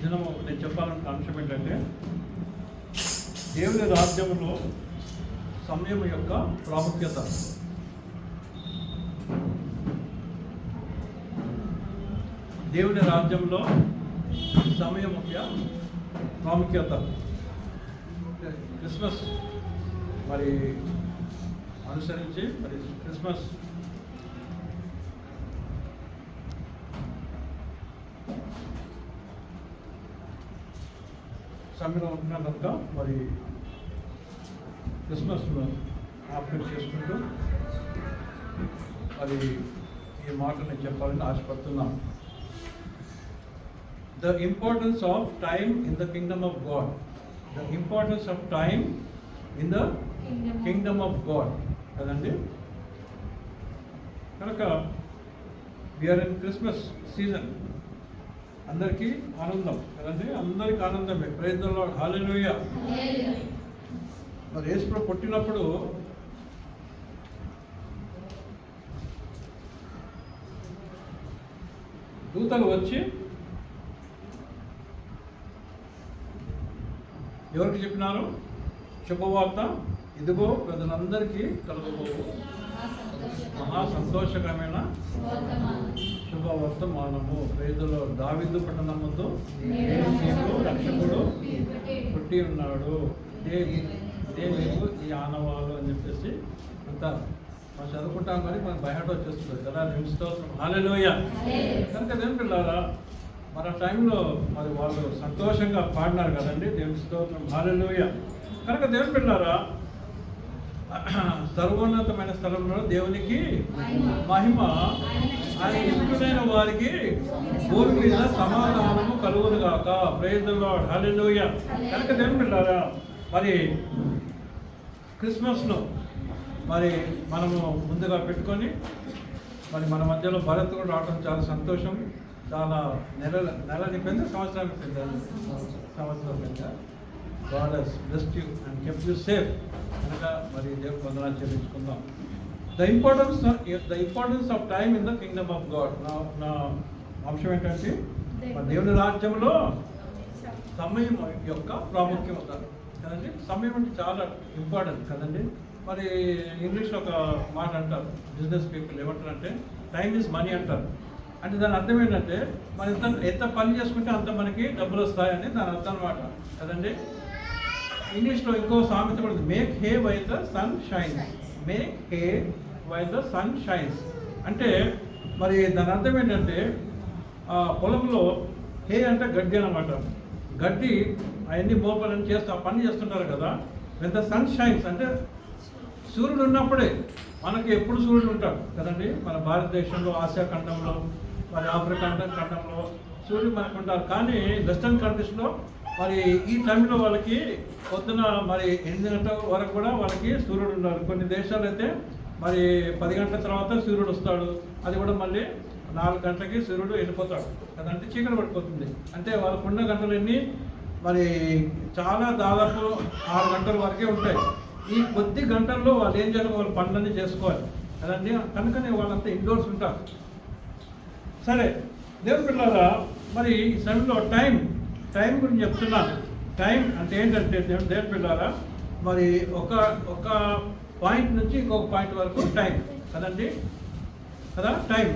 దినము నేను చెప్పాలనుకున్న అంశం ఏంటంటే దేవుని రాజ్యంలో సమయం యొక్క ప్రాముఖ్యత. దేవుని రాజ్యంలో సమయం యొక్క ప్రాముఖ్యత. క్రిస్మస్ మరి అనుసరించి మరి క్రిస్మస్ సమయంలో ఉంటున్నాం కనుక మరి క్రిస్మస్ ఆప్షన్ చేసుకుంటూ మరి ఈ మాట నేను చెప్పాలని ఆశపడుతున్నాను. The importance of time in the kingdom of God. The importance of time in the kingdom of God కదండి. కనుక వీఆర్ ఇన్ క్రిస్మస్ సీజన్. అందరికీ ఆనందం కదండి, అందరికీ ఆనందమే. ప్రైజ్ ది లార్డ్, హల్లెలూయా. మరి యేసు పుట్టినప్పుడు దూతలు వచ్చి ఎవరికి చెప్పినారు? శుభవార్త, ఇదిగో ప్రజలందరికీ కలుగబోవు మహా సంతోషకరమైన శుభవర్తమానము. ప్రేదలో దావీదు పట్టణముతో రక్షకుడు పుట్టి ఉన్నాడు. ఇదే మీకు ఈ ఆనవాళ్ళు అని చెప్పేసి అంత మనం చదువుకుంటాం, కానీ మనకు బయట వచ్చేస్తుంది కదా. స్తోత్రం, హల్లెలూయా. కనుక దేవుని పిల్లారా, మన టైంలో మరి వాళ్ళు సంతోషంగా పాడినారు కదండి. దేవుని స్తోత్రం, హల్లెలూయా. కనుక దేవుని పిల్లారా, సర్వోన్నతమైన స్థలంలో దేవునికి మహిమ, ఆయన ఇష్టమైన వారికి భూమి మీద సమాధానము కలుగునుగాక. ప్రైజ్ ది లార్డ్, హల్లెలూయా. కనుక దేవుని పిల్లారా, మరి క్రిస్మస్ను మరి మనము ముందుగా పెట్టుకొని మరి మన మధ్యలో భరత్ కూడా రావడం చాలా సంతోషం. చాలా నెల నింపింది, సంవత్సరానికి కింద God has blessed you and kept you safe. కనుక మరి దేవుని వందనాలు చెల్లించుకుందాం. The importance of time in the kingdom of God. నా అంశం ఏంటంటే మన దేవుని రాజ్యంలో సమయం యొక్క ప్రాముఖ్యత కదండి. సమయం అంటే చాలా ఇంపార్టెంట్ కదండి. మరి ఇంగ్లీష్లో ఒక మాట అంటారు బిజినెస్ పీపుల్, ఏమంటారంటే టైమ్ ఈజ్ మనీ అంటారు. అంటే దాని అర్థం ఏంటంటే మనం ఎంత పని చేసుకుంటే అంత మనకి డబ్బులు వస్తాయని దాని అర్థం అన్నమాట కదండి. ఇంగ్లీష్లో ఇంకో సామెత కూడా ఉంది, make hay while the sun shines. Make hay while the sun shines అంటే మరి దాని అర్థం ఏంటంటే పొలంలో హే అంటే గడ్డి అన్నమాట. గడ్డి అవన్నీ మోపాలని చేస్తూ పని చేస్తుంటారు కదా. వెన్ ద సన్ షైన్స్ అంటే సూర్యుడు ఉన్నప్పుడే. మనకి ఎప్పుడు సూర్యుడు ఉంటాడు కదండి. మన భారతదేశంలో, ఆసియా ఖండంలో, మరి ఆఫ్రికా ఖండంలో సూర్యుడు మనకు ఉంటారు. కానీ వెస్టర్న్ కంట్రీస్లో మరి ఈ టైంలో వాళ్ళకి పొద్దున మరి 8 గంటల వరకు కూడా వాళ్ళకి సూర్యుడు ఉన్నారు. కొన్ని దేశాలు అయితే మరి 10 గంటల తర్వాత సూర్యుడు వస్తాడు. అది కూడా మళ్ళీ 4 గంటలకి సూర్యుడు వెళ్ళిపోతాడు కదంటే, చీకటి పడిపోతుంది. అంటే వాళ్ళకున్న గంటలు ఎన్ని మరి చాలా దాదాపు 6 గంటల వరకే ఉంటాయి. ఈ కొద్ది గంటల్లో వాళ్ళు ఏం చేయాలి? వాళ్ళు పనులన్నీ చేసుకోవాలి కదండి. కనుకనే వాళ్ళంతా ఇండోర్స్ ఉంటారు. సరే దేవుని పిల్లారా, మరి ఈ సమయంలో టైం గురించి చెప్తున్నాను. టైం అంటే ఏంటంటే దేవుని పిల్లారా, మరి ఒక పాయింట్ నుంచి ఇంకొక పాయింట్ వరకు టైం కదండి కదా. టైం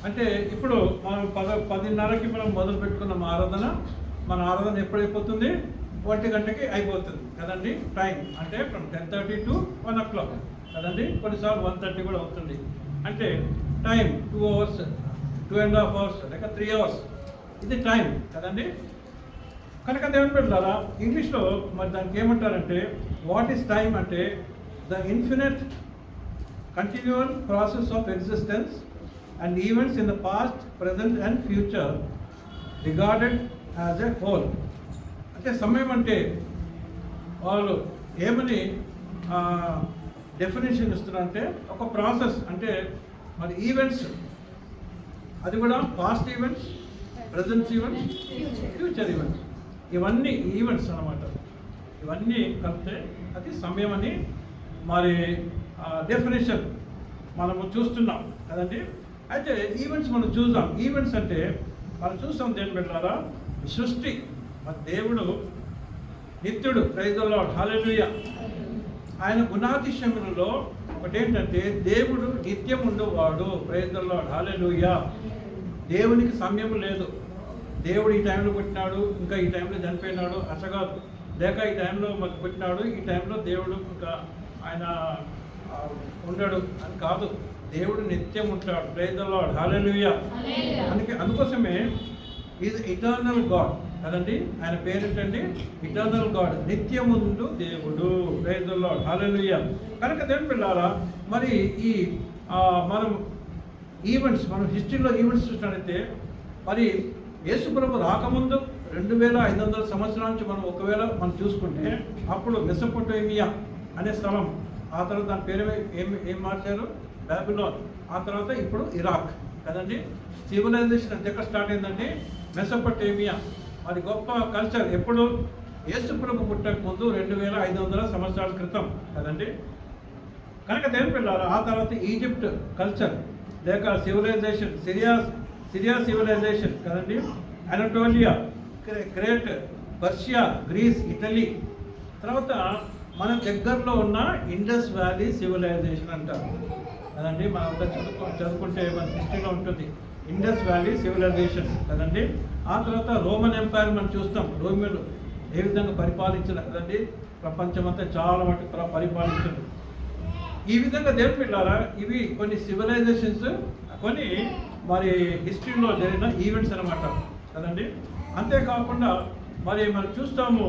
అంటే ఇప్పుడు మనం 10:30కి మనం మొదలు పెట్టుకున్నాం ఆరాధన. మన ఆరాధన ఎప్పుడైపోతుంది? 1 గంటకి అయిపోతుంది కదండి. టైం అంటే ఫ్రమ్ 10:30 to 1 o'clock కదండి. కొన్నిసార్లు 1:30 కూడా అవుతుంది. అంటే టైం 2 hours, 2.5 hours లేక 3 hours, ఇది టైం కదండి. కనుక దేవుని పిల్లారా, ఇంగ్లీష్లో మరి దానికి ఏమంటారంటే వాట్ ఈస్ టైం అంటే the infinite continual process of existence and events in the past, present and future regarded as a whole. అంటే సమయం అంటే వాళ్ళు ఏమని డెఫినేషన్ ఇస్తున్నారంటే ఒక ప్రాసెస్. అంటే మరి ఈవెంట్స్, అది కూడా past events, present events, future events, ఇవన్నీ ఈవెంట్స్ అన్నమాట. ఇవన్నీ కలిపితే అది సమయం అని మరి డెఫినేషన్ మనము చూస్తున్నాం కదండి. అయితే ఈవెంట్స్ మనం చూద్దాం. ఈవెంట్స్ అంటే మనం చూస్తాం దేని పెట్టారా, సృష్టి మరి దేవుడు నిత్యుడు, ప్రైజ్ ద లార్డ్, హల్లెలూయా. ఆయన గుణాతిశయములలో ఒకటేంటంటే దేవుడు నిత్యం ఉండేవాడు, ప్రైజ్ ద లార్డ్, హల్లెలూయా. దేవునికి సమయం లేదు. దేవుడు ఈ టైంలో పుట్టినాడు, ఇంకా ఈ టైంలో చనిపోయినాడు అట్లా కాదు. లేక ఈ టైంలో మాకు పుట్టినాడు, ఈ టైంలో దేవుడు ఇంకా ఆయన ఉండడు అని కాదు. దేవుడు నిత్యం ఉంటాడు, ప్రైజ్ ద లార్డ్, హల్లెలూయా. అందుకోసమే ఈజ్ ఇటర్నల్ గాడ్ కదండి. ఆయన పేరేంటండి? ఇటర్నల్ గాడ్, నిత్యముందు దేవుడు, ప్రైజ్ ద లార్డ్, హల్లెలూయా. కనుక దేవుని పిల్లారా, మరి ఈ మనం ఈవెంట్స్, మనం హిస్టరీలో ఈవెంట్స్ చూసినట్లయితే మరి యేసుప్రభు రాకముందు 2500 సంవత్సరాల నుంచి మనం చూసుకుంటే అప్పుడు మెసొపొటేమియా అనే స్థలం, ఆ తర్వాత దాని పేరు ఏం మార్చారు? బాబిలోన్. ఆ తర్వాత ఇప్పుడు ఇరాక్ కదండి. సివిలైజేషన్ అంటే ఎక్కడ స్టార్ట్ అయిందండి? మెసొపొటేమియా. మరి గొప్ప కల్చర్ ఎప్పుడు? యేసుప్రభు పుట్టక ముందు 2500 సంవత్సరాల క్రితం కదండి. కనుక దేవుని పిల్లారా, ఆ తర్వాత ఈజిప్ట్ కల్చర్ లేక సివిలైజేషన్, సిరియా సివిలైజేషన్ కదండి, Anatolia, Crete, Persia, Greece, Italy. తర్వాత మన దగ్గరలో ఉన్న ఇండస్ వ్యాలీ సివిలైజేషన్ అంటారు కదండి. మనం చదువుకుంటే మన హిస్టరీలో ఉంటుంది ఇండస్ వ్యాలీ సివిలైజేషన్ కదండి. ఆ తర్వాత రోమన్ ఎంపైర్ మనం చూస్తాం, రోమియోలు ఏ విధంగా పరిపాలించారు కదండి. ప్రపంచమంతా చాలా మటుకు పరిపాలించారు. ఈ విధంగా దేవుని పిల్లారా, ఇవి కొన్ని సివిలైజేషన్స్, కొన్ని మరి హిస్టరీలో జరిగిన ఈవెంట్స్ అనమాట కదండి. అంతేకాకుండా మరి మనం చూస్తాము,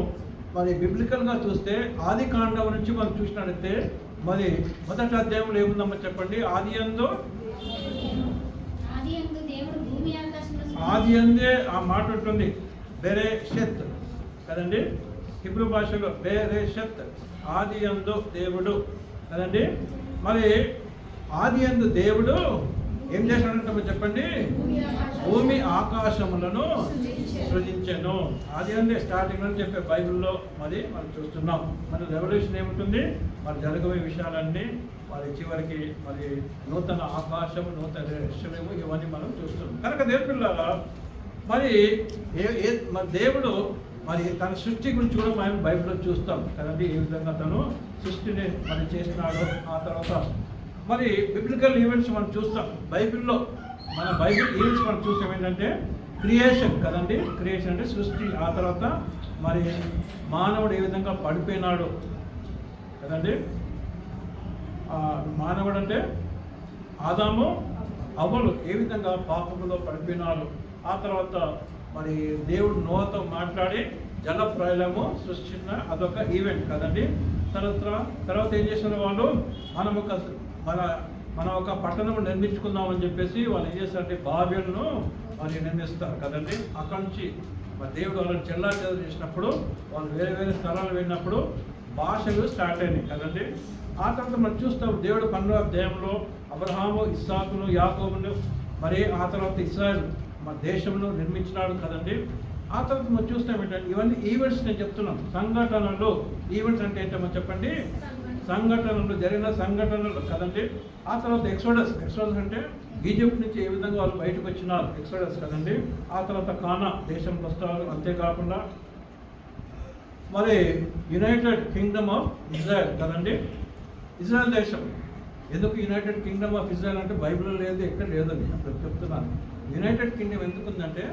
మరి బిబ్లికల్గా చూస్తే ఆది కాండం నుంచి మనం చూసినట్లయితే మరి మొదటి అధ్యాయంలో ఏముందమ్మా చెప్పండి? ఆది అందే ఆ మాట ఉంటుంది, బెరెషెత్ కదండి. హిబ్రూ భాషలో బెరెషెత్, ఆది అందు దేవుడు కదండి. మరి ఆది అందు దేవుడు ఏం చేశాడంటే చెప్పండి? భూమి ఆకాశములను సృజించాను. ఆది అందే స్టార్టింగ్ అని చెప్పే బైబిల్లో మరి మనం చూస్తున్నాం. మరి రెవల్యూషన్ ఏముంటుంది? మరి జరగబోయే విషయాలన్నీ మరి చివరికి మరి నూతన ఆకాశము, నూతన యెరూషలేము, ఇవన్నీ మనం చూస్తున్నాం. కనుక దేవుని పిల్లారా, మరి మరి దేవుడు మరి తన సృష్టి గురించి కూడా మనం బైబిల్లో చూస్తాం కదండి. ఏ విధంగా తను సృష్టిని మరి చేసినాడు. ఆ తర్వాత మరి బిబ్లికల్ ఈవెంట్స్ మనం చూస్తాం బైబిల్లో. మన బైబిల్ ఈవెంట్స్ మనం చూస్తాం ఏంటంటే క్రియేషన్ కదండి. క్రియేషన్ అంటే సృష్టి. ఆ తర్వాత మరి మానవుడు ఏ విధంగా పడిపోయినాడు కదండి. మానవుడు అంటే ఆదాము అవ్వలు ఏ విధంగా పాపములో పడిపోయినాడు. ఆ తర్వాత మరి దేవుడు నోవాతో మాట్లాడి జల ప్రళయము సృష్టించిన అదొక ఈవెంట్ కదండి. తర్వాత ఏం చేసిన వాళ్ళు, మనం ఒక పట్టణం నిర్మించుకుందామని చెప్పేసి వాళ్ళు ఏం చేస్తారంటే బాబెలును మరి నిర్మిస్తారు కదండి. అక్కడి నుంచి మరి దేవుడు వాళ్ళని చెల్లాచెదరు చేసినప్పుడు వాళ్ళు వేరే వేరే స్థలాలు వెళ్ళినప్పుడు భాషలు స్టార్ట్ అయినాయి కదండి. ఆ తర్వాత మనం చూస్తాం దేవుడు 12వ అధ్యాయంలో అబ్రహాము, ఇస్సాకును, యాకోబును మరి ఆ తర్వాత ఇశ్రాయేలు మన దేశంలో నిర్మించినాడు కదండి. ఆ తర్వాత మనం చూస్తాం ఏంటంటే ఇవన్నీ ఈవెంట్స్ నేను చెప్తున్నాం. సంఘటనలు, ఈవెంట్స్ అంటే ఏంటో చెప్పండి? సంఘటనలు, జరిగిన సంఘటనలు కదండి. ఆ తర్వాత ఎక్సోడస్ అంటే ఈజిప్ట్ నుంచి ఏ విధంగా వాళ్ళు బయటకు వచ్చినారు, ఎక్సోడస్ కదండి. ఆ తర్వాత కానా దేశంకి వస్తారు. అంతేకాకుండా మరి యునైటెడ్ కింగ్డమ్ ఆఫ్ ఇజ్రాయెల్ కదండి. ఇజ్రాయెల్ దేశం ఎందుకు యునైటెడ్ కింగ్డమ్ ఆఫ్ ఇజ్రాయెల్ అంటే బైబిల్లో లేదు, ఎక్కడ లేదని అప్పుడు చెప్తున్నాను. యునైటెడ్ కింగ్డమ్ ఎందుకు ఉందంటే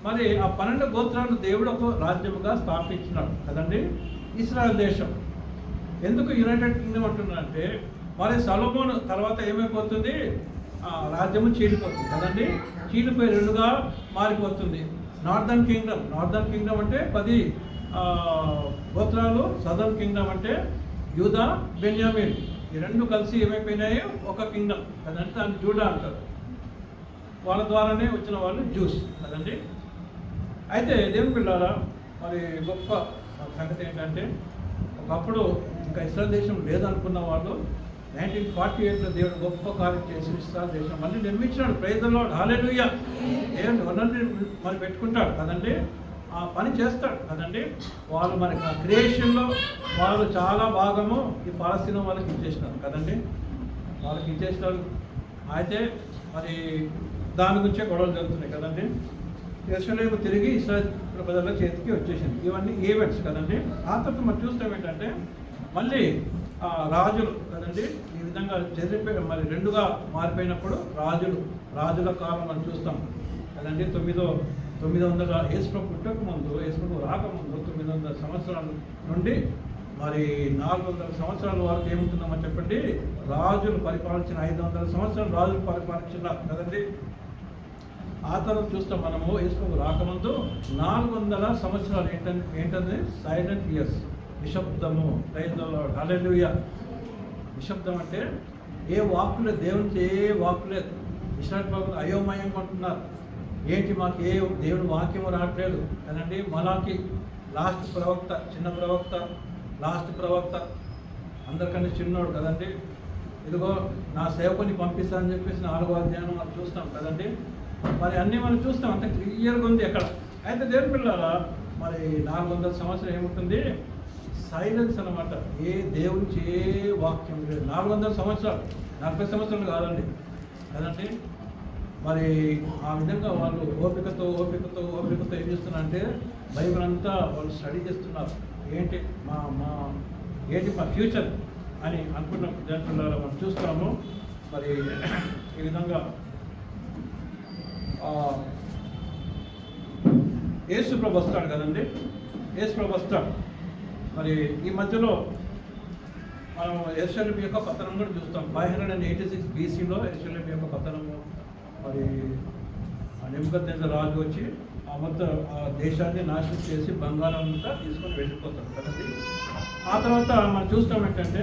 మరి ఆ 12 గోత్రాలు దేవుడు ఒక రాజ్యముగా స్థాపించినాడు కదండి. ఇజ్రాయెల్ దేశం ఎందుకు యునైటెడ్ కింగ్డమ్ అంటున్నారంటే మరి సొలొమోను తర్వాత ఏమైపోతుంది? రాజ్యము చీలిపోతుంది కదండి. చీలిపోయి 2గా మారిపోతుంది. నార్దర్న్ కింగ్డమ్ అంటే 10 గోత్రాలు, సదర్న్ కింగ్డమ్ అంటే యూదా, బెన్యామిన్, ఈ 2 కలిసి ఏమైపోయినాయి? ఒక కింగ్డమ్ కదండి. దాన్ని జూడా అంటారు. వాళ్ళ ద్వారానే వచ్చిన వాళ్ళు జ్యూస్ కదండి. అయితే దేవుని పిల్లారా, మరి గొప్ప సంగతి ఏంటంటే ఒకప్పుడు ఇంకా ఇస్రాయల్ దేశం లేదనుకున్న వాళ్ళు 1948లో దేవుడు గొప్ప కార్యం చేసి ఇస్రాయల్ దేశం మళ్ళీ నిర్మించినాడు. ప్రైజ్ ది లార్డ్, హల్లెలూయా. దేవుడు వనరుని మరి పెట్టుకుంటాడు కదండి. ఆ పని చేస్తాడు కదండి. వాళ్ళు మరి క్రియేషన్లో వాళ్ళు చాలా భాగము ఈ పాలస్తీనా వాళ్ళకి ఇచ్చేసినారు కదండి. వాళ్ళకి ఇచ్చేసినారు. అయితే మరి దాని గురించే గొడవలు జరుగుతున్నాయి కదండి. యెరూషలేము తిరిగి ఇశ్రాయేలు ప్రజల చేతికి వచ్చేసింది. ఇవన్నీ ఈవెంట్స్ కదండి. ఆ తర్వాత మనం చూస్తాం ఏంటంటే మళ్ళీ రాజులు కదండి ఈ విధంగా చెదిరిపోయి మరి రెండుగా మారిపోయినప్పుడు రాజుల కాలం మనం చూస్తాం కదండి. 900 యేసుప్రభు పుట్టక ముందు, యేసుప్రభు రాకముందు 900 సంవత్సరాల నుండి మరి 400 సంవత్సరాల వరకు ఏముంటుందమ్మా చెప్పండి. రాజులు పరిపాలించిన 500 సంవత్సరాలు రాజులు పరిపాలించినారు కదండి. ఆ తర్వాత చూస్తాం మనము యేసుప్రభు రాకముందు 400 సంవత్సరాలు ఏంటంటే సైలెంట్ ఇయర్స్, నిశ్శబ్దము. ప్రైజ్ ది లార్డ్, హల్లెలూయా. నిశ్శబ్దం అంటే ఏ వాక్కు లేదు, దేవునికి ఏ వాక్కు లేదు. ఇశ్రాయేలు ప్రజలు అయోమయంగా ఉంటున్నారు. ఏంటి మాకు ఏ దేవుని వాక్యం రావట్లేదు కదండి. మలాకి లాస్ట్ ప్రవక్త, చిన్న ప్రవక్త, లాస్ట్ ప్రవక్త, అందరికన్నా చిన్నోడు కదండి. ఇదిగో నా సేవకుని పంపిస్తానని చెప్పేసి 4వ అధ్యాయం మనం చూస్తాం కదండి. మరి అన్నీ మనం చూస్తాం, అంత క్లియర్గా ఉంది అక్కడ. అయితే దేవుని పిల్లల మరి 400 సంవత్సరం ఏముంటుంది, సైలెన్స్ అనమాట. ఏ దేవునికి ఏ వాక్యం లేదు. 400 సంవత్సరాలు, 40 సంవత్సరాలు కాదండి కదండి. మరి ఆ విధంగా వాళ్ళు ఓపికతో ఏం చేస్తున్నారంటే బైబిల్ అంతా వాళ్ళు స్టడీ చేస్తున్నారు. ఏంటి మా ఫ్యూచర్ అని అనుకున్న విద్యార్థులలో మనం చూస్తాము. మరి ఈ విధంగా యేసుప్రభు వస్తాడు కదండి. యేసుప్రభు వస్తాడు. మరి ఈ మధ్యలో మనం యెరూషలేము యొక్క పతనం కూడా చూస్తాం. 586 BCలో యెరూషలేము యొక్క పతనము. మరి నెబుకద్నెజర్ రాజు వచ్చి మొత్తం ఆ దేశాన్ని నాశనం చేసి బంగారం అంతా తీసుకొని వెళ్ళిపోతాడు కదండి. ఆ తర్వాత మనం చూస్తాం ఏంటంటే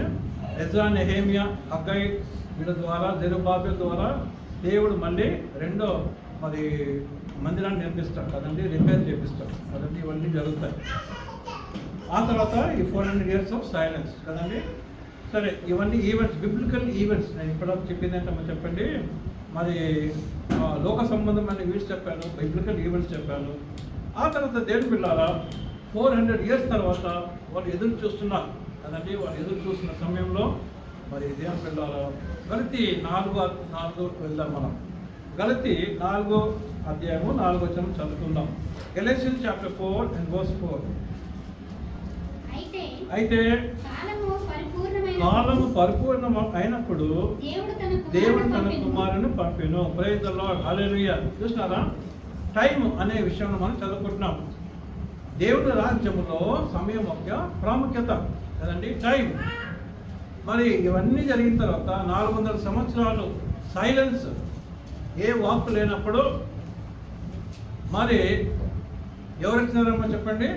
ఎజ్రా, నెహెమియా, హగ్గై వీళ్ళ ద్వారా, జెరుబ్బాబెల్ ద్వారా దేవుడు మళ్ళీ రెండో మరి మందిరాన్ని నిర్మిస్తాడు కదండి, రిపేర్ చేపిస్తాడు కదండి. ఇవన్నీ జరుగుతాయి. ఆ తర్వాత ఈ 400 years ఆఫ్ సైలెన్స్ కదండి. సరే, ఇవన్నీ ఈవెంట్స్, బిబ్లికల్ ఈవెంట్స్. నేను ఇప్పుడు చెప్పింది ఏంటమ్మా చెప్పండి. మరి లోక సంబంధమైన ఈవెంట్స్ చెప్పాను, బిబ్లికల్ ఈవెంట్స్ చెప్పాను. ఆ తర్వాత దేవుని పిల్లారా 400 years తర్వాత వాళ్ళు ఎదురు చూస్తున్నారు కదండి. వాళ్ళు ఎదురు చూస్తున్న సమయంలో మరి దేవుని పిల్లారా గలతీ 4 వెళ్దాం మనం. గలతీ 4వ అధ్యాయము 4వ వచనం చదువుకుందాం. గెలషియన్స్ చాప్టర్ 4:4. అయితే కాలము పరిపూర్ణ అయినప్పుడు దేవుడు తన కుమారుని పంపెను. ప్రైజ్ ది లార్డ్, హల్లెలూయా. చూస్తున్నారా, టైం అనే విషయంలో మనం చదువుకుంటున్నాం. దేవుడి రాజ్యములో సమయం యొక్క ప్రాముఖ్యత కదండి, టైం. మరి ఇవన్నీ జరిగిన తర్వాత 400 సంవత్సరాలు సైలెన్స్, ఏ వాక్కు లేనప్పుడు మరి ఎవరు వచ్చినారమ్మా చెప్పండి.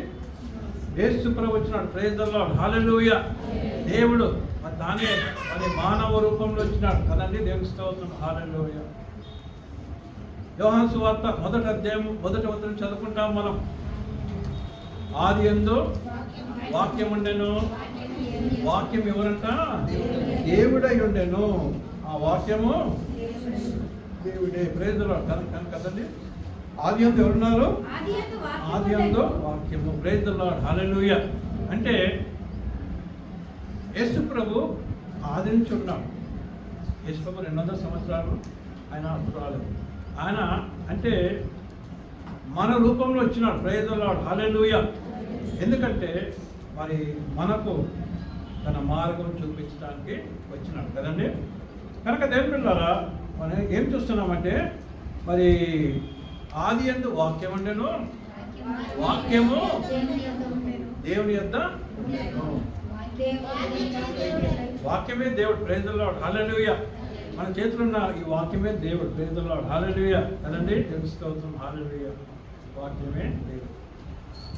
యేసుప్రభు వచ్చినాడు. ప్రైజ్ ది లార్డ్, హల్లెలూయా. దేవుడు తానే మరి మానవ రూపంలో వచ్చినాడు కదండి. దేవుని స్తోత్రం, హల్లెలూయా. యోహాను సువార్త 1వ అధ్యాయం 1వ వచనం చదువుకుంటాం మనం. ఆదియందు వాక్యం ఉండెను, వాక్యం ఎవరంట, దేవుడై ఉండెను, ఆ వాక్యము దేవుడే. ప్రైజ్ ది లార్డ్ కదండి. ఆదియందు ఎవరున్నారు, ఆదియందు వాక్యము. ప్రైజ్ ది లార్డ్, హల్లెలూయా. అంటే యేసు ప్రభు ఆది నుంచి ఉన్నాడు. యేసు ప్రభు 200 సంవత్సరాలు ఆయన అప్పుడు రాలేదు. ఆయన అంటే మన రూపంలో వచ్చినాడు. ప్రైజ్ ది లార్డ్, హల్లెలూయా. ఎందుకంటే మరి మనకు తన మార్గం చూపించడానికి వచ్చినాడు కదండి. కనుక దేవుని పిల్లలారా మనం ఏం చూస్తున్నామంటే మరి ఆది యందు వాక్యం ఉండెను, వాక్యము దేవుని యొద్ద, వాక్యమే దేవుడు. ప్రైజ్ ది లార్డ్, హల్లెలూయా. మన చేతిలో ఉన్న ఈ వాక్యమే దేవుడు. ప్రైజ్ ది లార్డ్, హల్లెలూయా కదండి. తెలుసుకోవచ్చు, హల్లెలూయా. వాక్యమే దేవుడు.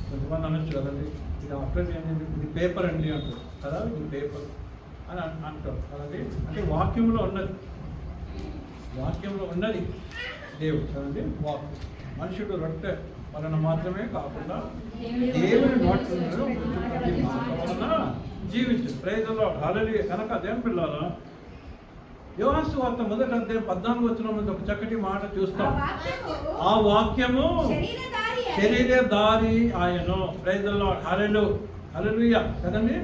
కొంతమంది అనొచ్చు కదండి, ఇది ఆఫ్టర్ ఇది పేపర్ అండి అంటారు కదా, ఇది పేపర్ అని అంటారు కదండి. అంటే వాక్యంలో ఉన్నది, వాక్యంలో ఉన్నది దేవుడు కదండి. వాక్యం మనుషుడు రొట్టె వలన మాత్రమే కాకుండా దేవుని నోటి వలన జీవించు. ప్రైజ్ ది లార్డ్, హల్లెలూయా. కనుక దేవుని పిల్లలారా యోహాను సువార్త 1వ అధ్యాయం 14వ వచనంలో ఒక చక్కటి మాట చూస్తాం. ఆ వాక్యము శరీరధారి ఆయను. ప్రైజ్ ది లార్డ్, హల్లెలూయా కదండి.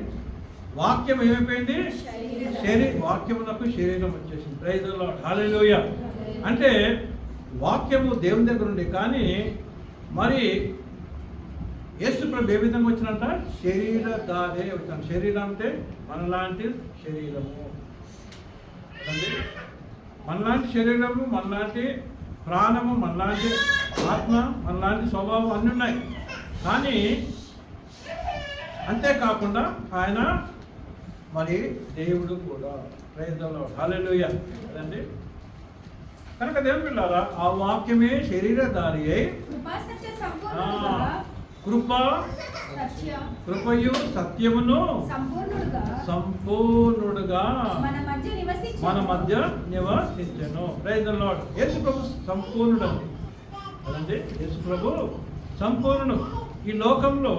వాక్యం ఏమైపోయింది, వాక్యమునకు శరీరం వచ్చేసింది. ప్రైజ్ ది లార్డ్, హల్లెలూయా. అంటే వాక్యము దేవుని దగ్గర ఉంది, కానీ మరి యేసు ప్రభు ఏ విధంగా వచ్చినంట? శరీరధారే వచ్చాను. శరీరం అంటే మనలాంటి శరీరము, మనలాంటి శరీరము, మనలాంటి ప్రాణము, మనలాంటి ఆత్మ, మనలాంటి స్వభావం అన్నీ ఉన్నాయి. కానీ అంతేకాకుండా ఆయన మరి దేవుడు కూడా. ప్రైజ్ ది లార్డ్, హల్లెలూయా కదండి. కనుక దేవుని పిల్లారా, ఆ వాక్యమే శరీరధారి అయి కృపయు సత్యమును సంపూర్ణుడుగా మన మధ్య నివసించెను. Praise the Lord. యేసు ప్రభు సంపూర్ణుడు కదండి. యేసు ప్రభు సంపూర్ణుడు. ఈ లోకంలో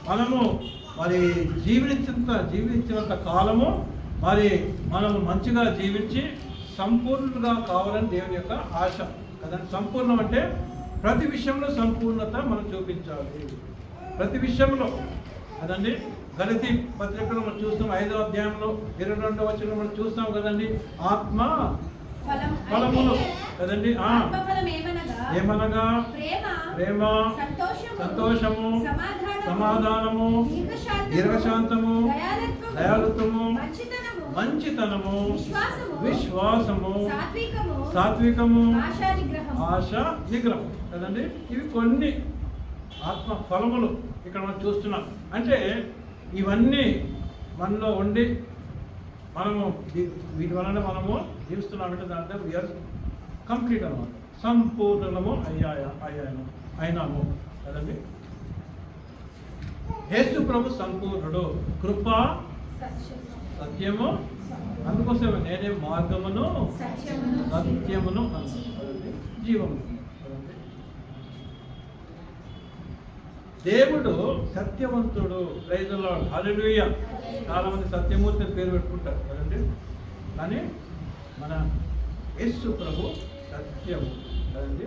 మనము మరి జీవించినంత కాలము మరి మనము మంచిగా జీవించి సంపూర్ణులుగా కావాలని దేవుని యొక్క ఆశ కదండి. సంపూర్ణం అంటే ప్రతి విషయంలో సంపూర్ణత మనం చూపించాలి, ప్రతి విషయంలో కదండి. గలతీ పత్రికలో మనం చూస్తాం 5వ అధ్యాయంలో 22వ వచనంలో మనం చూస్తాం కదండి. ఆత్మ ఫలములు కదండి. ఏమనగా ప్రేమ, సంతోషము, సమాధానము, దీర్ఘశాంతము, దయాళుత్వము, మంచితనము, విశ్వాసము, సాత్వికము, ఆశ నిగ్రహం కదండి. ఇవి కొన్ని ఆత్మ ఫలములు ఇక్కడ మనం చూస్తున్నాం. అంటే ఇవన్నీ మనలో ఉండి మనము వీటి వలన మనము జీవిస్తున్నామంటే దాంట్లో వీఆర్ కంప్లీట్ అన్నమాట, సంపూర్ణము అయినాము కదండి. యేసు ప్రభు సంపూర్ణుడు, కృప సత్యము, అందుకోసమే నేనే మార్గమును సత్యమును కదండి, జీవము కదండి. దేవుడు సత్యవంతుడు. ప్రైజ్ ది లార్డ్, హల్లెలూయా. చాలా మంది సత్యమూర్తి అని పేరు పెట్టుకుంటారు కదండి. కానీ మన యేసు ప్రభు సత్యము కదండి.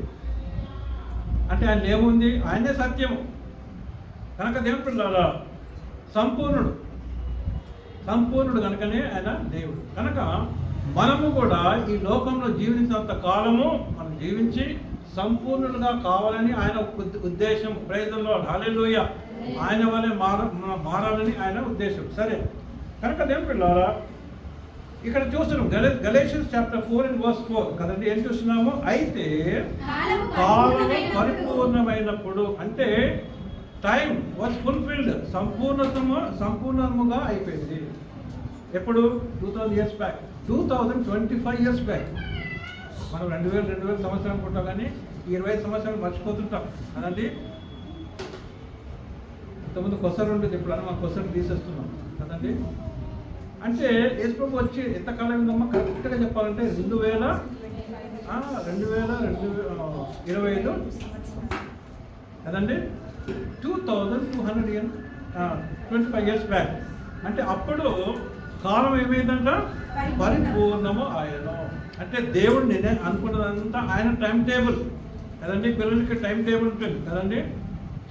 అంటే ఆయన ఏముంది? ఆయనే సత్యము. కనుక దేవుడు పిల్లారా సంపూర్ణుడు కనుకనే ఆయన దేవుడు. కనుక మనము కూడా ఈ లోకంలో జీవించినంత కాలము మనం జీవించి సంపూర్ణులుగా కావాలని ఆయన ఉద్దేశం. ప్రైజ్ ది లార్డ్, హల్లెలూయా. ఆయన వలె మారాలని ఆయన ఉద్దేశం. సరే, కనుక దేవుని పిల్లారా ఇక్కడ చూస్తున్నాం గలేషియన్స్ చాప్టర్ 4:4 కదండి. ఏం చూస్తున్నాము? అయితే కాలము పరిపూర్ణమైనప్పుడు, అంటే టైం వాజ్ ఫుల్ఫిల్డ్, సంపూర్ణముగా అయిపోయింది. ఎప్పుడు? 2000 years బ్యాక్, 2025 years బ్యాక్. మనం 2000 సంవత్సరం అనుకుంటాం, కానీ 25 సంవత్సరాలు మర్చిపోతుంటాం కదండి. ఇంతకుముందు క్వశ్చన్ ఉంటుంది, ఇప్పుడు మనం క్వశ్చన్ తీసేస్తున్నాం కదండి. అంటే యేసు ప్రభు వచ్చి ఎంతకాలం ఉందమ్మా? కరెక్ట్గా చెప్పాలంటే 2025 కదండి. 2225 years బ్యాక్. అంటే అప్పుడు కాలం ఏమైందంట? పరిపూర్ణము ఆయన. అంటే దేవుడు నేనే అనుకున్నదంతా ఆయన టైం టేబుల్ కదండి. పిల్లలకి టైం టేబుల్ ఉంటుంది కదండి,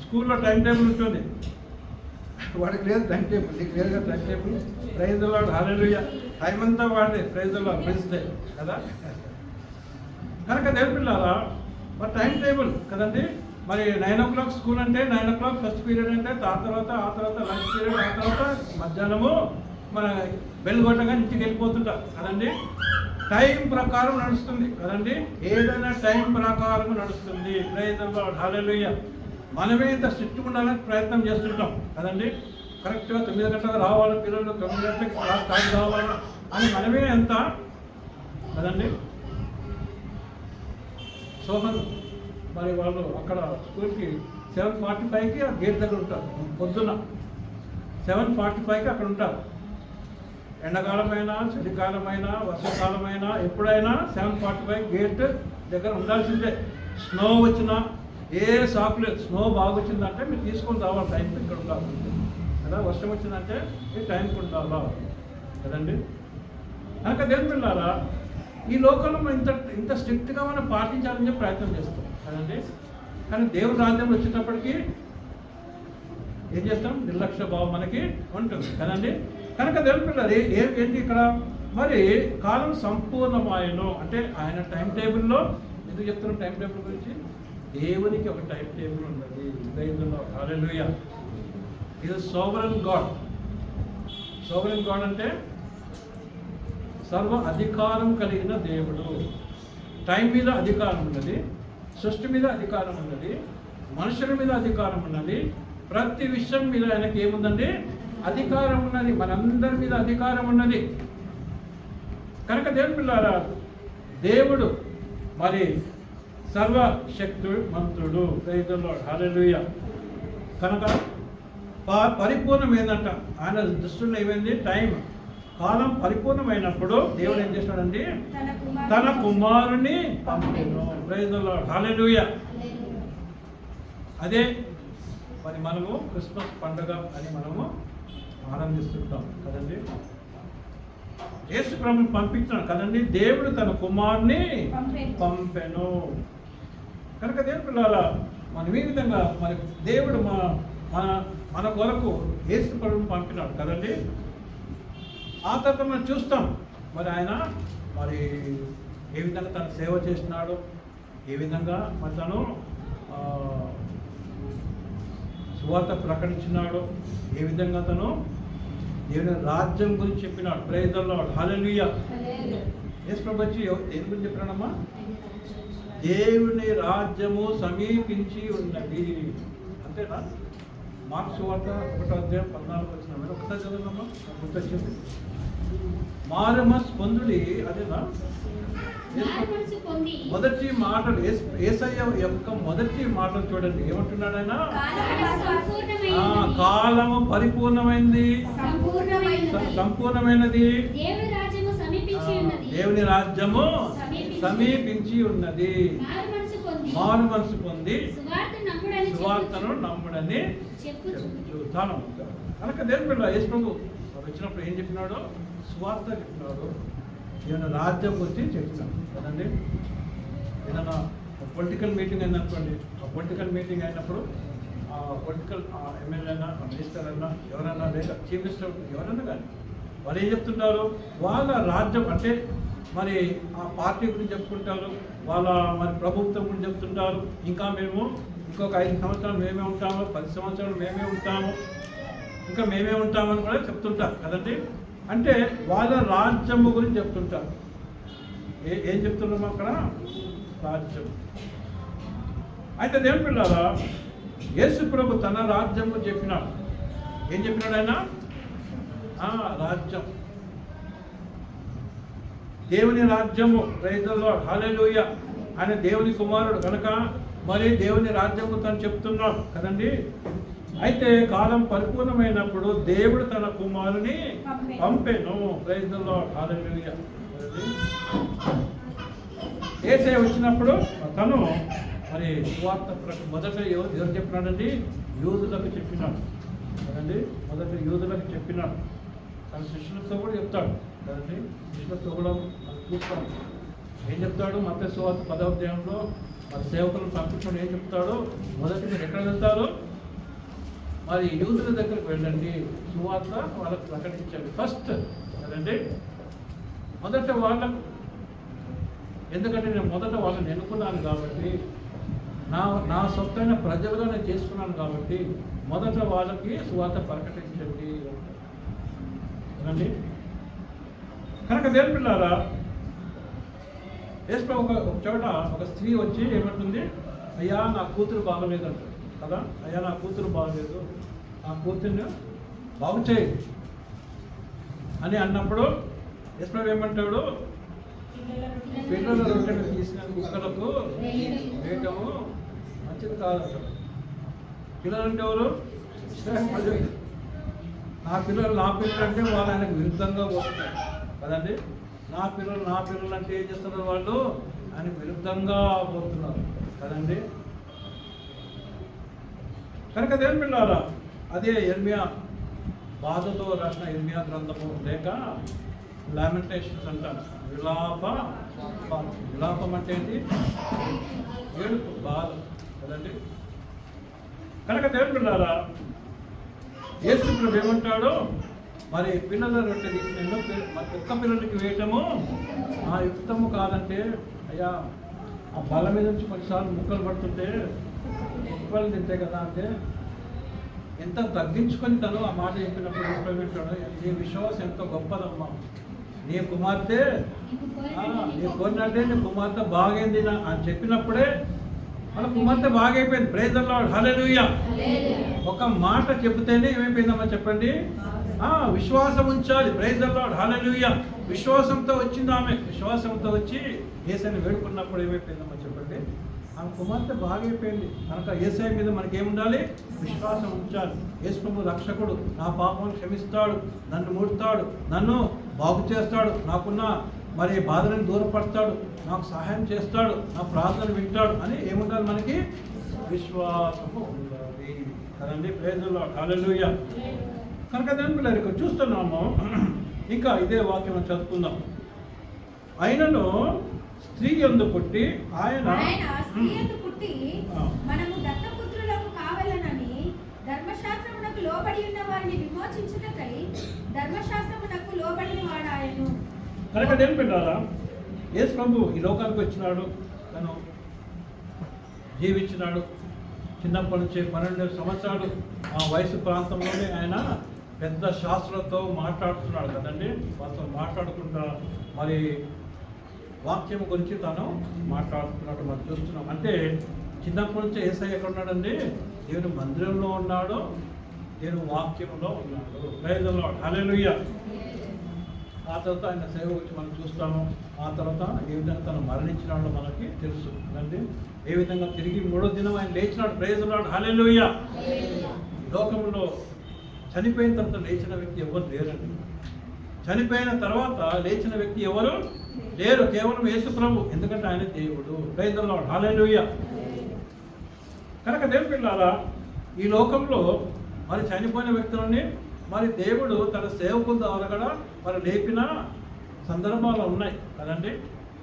స్కూల్లో టైం టేబుల్ ఉంటుంది. వాడికి లేదు టైం టేబుల్, నీకు లేదు time table. Praise the lord, hallelujah. Time అంతా వాడే. Praise the lord, praise day కదా. కనుక దేవుని పిల్లారా మరి టైం టేబుల్ కదండి. మరి 9 o'clock స్కూల్ అంటే 9 o'clock ఫస్ట్ పీరియడ్ అంటే ఆ తర్వాత లంచ్ పీరియడ్, ఆ తర్వాత మధ్యాహ్నము మన బెల్ కొట్టగా ఇంటికి వెళ్ళిపోతుంటారు కదండి. టైం ప్రకారం నడుస్తుంది కదండి. ఏదైనా టైం ప్రకారం నడుస్తుంది. ప్రైజ్ ది లార్డ్, హల్లెలూయా. మనమే ఇంత స్ట్రిక్ట్గా ఉండాలని ప్రయత్నం చేస్తుంటాం కదండి. కరెక్ట్గా 9 గంటలకు రావాలి పిల్లలు, 9 గంటలకు క్లాస్ స్టార్ట్ కావాలి అని మనమే ఎంత కదండి. సోహన్ మరి వాళ్ళు అక్కడ స్కూల్కి 7:45కి ఆ గేట్ దగ్గర ఉంటారు. పొద్దున్న 7:45కి అక్కడ ఉంటారు. ఎండాకాలమైనా, చలికాలమైనా, వర్షాకాలమైనా, ఎప్పుడైనా 7:45 గేట్ దగ్గర ఉండాల్సిందే. స్నో వచ్చినా ఏ షాప్ లేదు. స్నో బాగా వచ్చిందంటే మీరు తీసుకొని రావాలి, టైంకి ఇక్కడ ఉండాలి కదా. వర్షం వచ్చిందంటే మీరు టైంకి ఉండాలా కదండి. కనుక దేవుని పిల్లారా ఈ లోకంలో మనం ఇంత స్ట్రిక్ట్గా మనం పాటించాలని చెప్పి ప్రయత్నం చేస్తాం కదండి. కానీ దేవుడి రాజ్యంలో వచ్చేటప్పటికి ఏం చేస్తాం? నిర్లక్ష్య భావం మనకి ఉంటుంది కదండి. కనుక దేవుని పిల్లలు ఏంటి ఇక్కడ? మరి కాలం సంపూర్ణమాయను అంటే ఆయన టైం టేబుల్లో ఎందుకు చెప్తున్నాం? టైం టేబుల్ గురించి దేవునికి ఒక టైం టేబుల్ ఉన్నది. హల్లెలూయా. ఇది సోవరెన్ గాడ్. సోవరెన్ గాడ్ అంటే సర్వ అధికారం కలిగిన దేవుడు. టైం మీద అధికారం ఉన్నది, సృష్టి మీద అధికారం ఉన్నది, మనుషుల మీద అధికారం ఉన్నది, ప్రతి విషయం మీద ఆయనకి ఏముందండి? అధికారం ఉన్నది. మనందరి మీద అధికారం ఉన్నది. కనుక దేవుని పిల్లారా, దేవుడు మరి సర్వశక్తిమంతుడు. Praise the lord. హల్లెలూయా. కనుక పరిపూర్ణం ఏంటంట ఆయన దృష్టిలో ఏమైంది? టైం, కాలం పరిపూర్ణమైనప్పుడు దేవుడు ఏం చేస్తాడండి? తన కుమారుని పంపెను. Praise the lord. హల్లెలూయా. అదే మరి మనము క్రిస్మస్ పండుగ అని మనము ఆనందిస్తుంటాం కదండి. యేసు ప్రభువుని పంపించాడు కదండి. దేవుడు తన కుమారుని పంపెను. కనుక దేవుని పిల్లారా, మనం ఈ విధంగా మరి దేవుడు మన కొరకు యేసు ప్రభువుని పంపినాడు కదండి. ఆ తర్వాత మనం చూస్తాం మరి ఆయన మరి ఏ విధంగా తను సేవ చేసినాడు, ఏ విధంగా మరి తను సువార్త ప్రకటించినాడు, ఏ విధంగా తను దేవుని రాజ్యం గురించి చెప్పినాడు. Praise the lord. హల్లెలూయా. యేసు ప్రభువు వచ్చి దేని గురించి చెప్పినాడమ్మా? దేవుని రాజ్యము సమీపించి ఉన్నది. అంతేనా? మార్క్స్ సువార్త 1:14 ఒకసారి చదవమ్మా, గుర్తొచ్చింది. మారుమనస్సు పొందుడి. అదేనా మొదటి మాటలు? యేసయ్య యొక్క మొదటి మాటలు చూడండి, ఏమంటున్నాడు ఆయన? కాలము పరిపూర్ణమైంది, సంపూర్ణమైనది, దేవుని రాజ్యము సమీపించి ఉన్నది. మారు మనసు పొంది సువార్తను నమ్ముడని చెప్పుచున్నాను. కనుక దేవుని బిడ్డ యేసు ప్రభు వచ్చినప్పుడు ఏం చెప్పినాడు? సువార్త చెప్పినాడు, ఏమైనా రాజ్యం గురించి చెప్తున్నాడు కదండి. ఏదైనా పొలిటికల్ మీటింగ్ అయిందనుకోండి, ఆ పొలిటికల్ మీటింగ్ అయినప్పుడు ఆ పొలిటికల్ ఎమ్మెల్యే అయినా, మినిస్టర్ అయినా, ఎవరైనా లేక చీఫ్ మినిస్టర్ ఎవరైనా కానీ వాళ్ళు ఏం చెప్తుంటారు? వాళ్ళ రాజ్యం అంటే మరి ఆ పార్టీ గురించి చెప్పుకుంటారు, వాళ్ళ మరి ప్రభుత్వం గురించి చెప్తుంటారు. ఇంకా మేము ఇంకొక 5 సంవత్సరాలు మేమే ఉంటాము, 10 సంవత్సరాలు మేమే ఉంటాము, ఇంకా మేమే ఉంటామని కూడా చెప్తుంటారు కదండి. అంటే వాళ్ళ రాజ్యము గురించి చెప్తుంటారు. ఏం చెప్తున్నాము అక్కడ? రాజ్యం. అయితే దేవుని పిల్లారా, యేసు ప్రభు తన రాజ్యము చెప్పినాడు. ఏం చెప్పినాడు ఆయన? రాజ్యం, దేవుని రాజ్యము. Praise the lord. హల్లెలూయా. ఆయన దేవుని కుమారుడు కనుక మరి దేవుని రాజ్యము తను చెప్తున్నాడు కదండి. అయితే కాలం పరిపూర్ణమైనప్పుడు దేవుడు తన కుమారుని పంపెను. Praise the lord. హల్లెలూయా. యేసయ్య వచ్చినప్పుడు తను మరి సువార్త మొదట ఎవరు చెప్పినాడండి? యూదులకు చెప్పినాడు కదండి. మొదట యూదులకు చెప్పినాడు. తన శిష్యులతో కూడా చెప్తాడు కదండి. శిష్యులతో కూడా మనం చూస్తాం. ఏం చెప్తాడు? మత్తయి సువార్త 10వ అధ్యాయంలో మరి సేవకులను పంపించడం ఏం చెప్తాడు? మొదట మీరు ఎక్కడ వెళ్తారు? మరి యూదుల దగ్గరికి వెళ్ళండి, సువార్త వాళ్ళకు ప్రకటించండి ఫస్ట్ కదండి. మొదట వాళ్ళకు, ఎందుకంటే నేను మొదట వాళ్ళని ఎన్నుకున్నాను కాబట్టి, నా సొంతైన ప్రజలుగా నేను చేసుకున్నాను కాబట్టి మొదట వాళ్ళకి సువార్త ప్రకటించండి కదండి. కనుక దేవుని పిల్లారా, యేసు ఒక చోట ఒక స్త్రీ వచ్చి ఏమంటుంది? అయ్యా నా కూతురు బాగలేదంట కదా. అయ్యా నా కూతురు బాగలేదు, నా కూతుర్ని బాగు చేయి అని అన్నప్పుడు యేసు ఏమంటాడు? పిల్లల రొట్టెను తీసిన కుక్కలకు వేయటము మంచిది కాదంటాడు. పిల్లలు అంటే ఎవరు? నా పిల్లలు అంటే వాళ్ళు ఆయనకు విరుద్ధంగా పోతున్నారు కదండి. నా పిల్లలు అంటే ఏం చేస్తున్నారు? వాళ్ళు ఆయనకు విరుద్ధంగా పోతున్నారు కదండి. కనుక దేవుని పిల్లారా, అదే ఇర్మియా బాధతో రాసిన ఇర్మియా గ్రంథము లేక లామెంటేషన్స్ అంటారు. విలాపం అంటే ఏంటి? ఏడుపు, బాధ కదండి. కనుక దేవుని పిల్లారా, యేసు ప్రభు ఏమంటాడో మరి పిల్లల రొట్టె తీసిన మరి కుక్క పిల్లలకి వేయటము యుక్తము కాదంటే, అయ్యా ఆ బల్ల మీద నుంచి కొన్నిసార్లు ముక్కలు పడుతుంటే ముక్కలు తింటాయి కదా అంటే ఎంత తగ్గించుకొని తను ఆ మాట చెప్పినప్పుడు ఉపయోగించాడు. నీ విశ్వాసం ఎంతో గొప్పదమ్మా, నీ కుమార్తె నీ కోరినట్టే నీ కుమార్తె బాగైంది అని చెప్పినప్పుడే మన కుమార్తె బాగైపోయింది. ప్రైజ్ ది లార్డ్, హల్లెలూయా. ఒక మాట చెబితేనే ఏమైపోయిందమ్మా చెప్పండి, విశ్వాసం ఉంచాలి. ప్రైజ్ ది లార్డ్, హల్లెలూయా. విశ్వాసంతో వచ్చింది ఆమె, విశ్వాసంతో వచ్చి యేసయ్యని వేడుకున్నప్పుడు ఏమైపోయిందమ్మా చెప్పండి, ఆమె కుమార్తె బాగైపోయింది. కనుక యేసయ్య మీద మనకి ఏముండాలి, విశ్వాసం ఉంచాలి. యేసు ప్రభు రక్షకుడు, నా పాపం క్షమిస్తాడు, నన్ను ముడతాడు, నన్ను బాగు చేస్తాడు, నాకున్న మరి బాధలను దూరపడతాడు, నాకు సహాయం చేస్తాడు, నా ప్రార్థన వింటాడు అని ఏముండాలి మనకి, విశ్వాసము ఉండాలి కదండి. ప్రైజ్ ది లార్డ్, హల్లెలూయా. కనుక దాని పిల్లలు ఇక్కడ చూస్తున్నాము. ఇంకా ఇదే వాక్యం చదువుకుందాం. ఆయనను స్త్రీ యందు పుట్టి ఆయన మనము దత్తపుత్రులకు కావాలనని ధర్మశాస్త్రమునకు లోబడి ఉన్న వారిని విమోచించుటకై ధర్మశాస్త్రమునకు లోబడిన వాడు ఆయను. కనుక ఏం పెట్టారా, యేసు ప్రభు ఈ లోకానికి వచ్చినాడు, తను జీవించినాడు. చిన్నప్పటి నుంచి 12 సంవత్సరాలు ఆ వయసు ప్రాంతంలోనే ఆయన పెద్ద శాస్త్రులతో మాట్లాడుతున్నాడు కదండి. వాళ్ళతో మాట్లాడుకుంటా మరి వాక్యం గురించి తాను మాట్లాడుతున్నట్టు మనం చూస్తున్నాం. అంటే చిన్నప్పటి నుంచి యేసయ్య ఎక్కడ ఉన్నాడండి, దేవుని మందిరంలో ఉన్నాడు, దేవుని వాక్యంలో ఉన్నాడు. ప్రైజ్ ది లార్డ్, హల్లెలూయా. ఆ తర్వాత ఆయన సేవ గురించి మనం చూస్తాము. ఆ తర్వాత ఏ విధంగా తను మరణించినాడో మనకి తెలుసు కదండి. ఏ విధంగా తిరిగి 3వ దినం ఆయన లేచినాడు. ప్రైజ్ ది లార్డ్, హల్లెలూయా. లోకంలో చనిపోయిన తర్వాత లేచిన వ్యక్తి ఎవరు లేరండి. చనిపోయిన తర్వాత లేచిన వ్యక్తి ఎవరు లేరు, కేవలం యేసు ప్రభు. ఎందుకంటే ఆయన దేవుడు. ప్రైజ్ ది లార్డ్, హల్లెలూయా. కనుక దేవుని పిల్లారా, ఈ లోకంలో మరి చనిపోయిన వ్యక్తులని మరి దేవుడు తన సేవకుల ద్వారా కూడా మరి లేపిన సందర్భాలు ఉన్నాయి కదండి.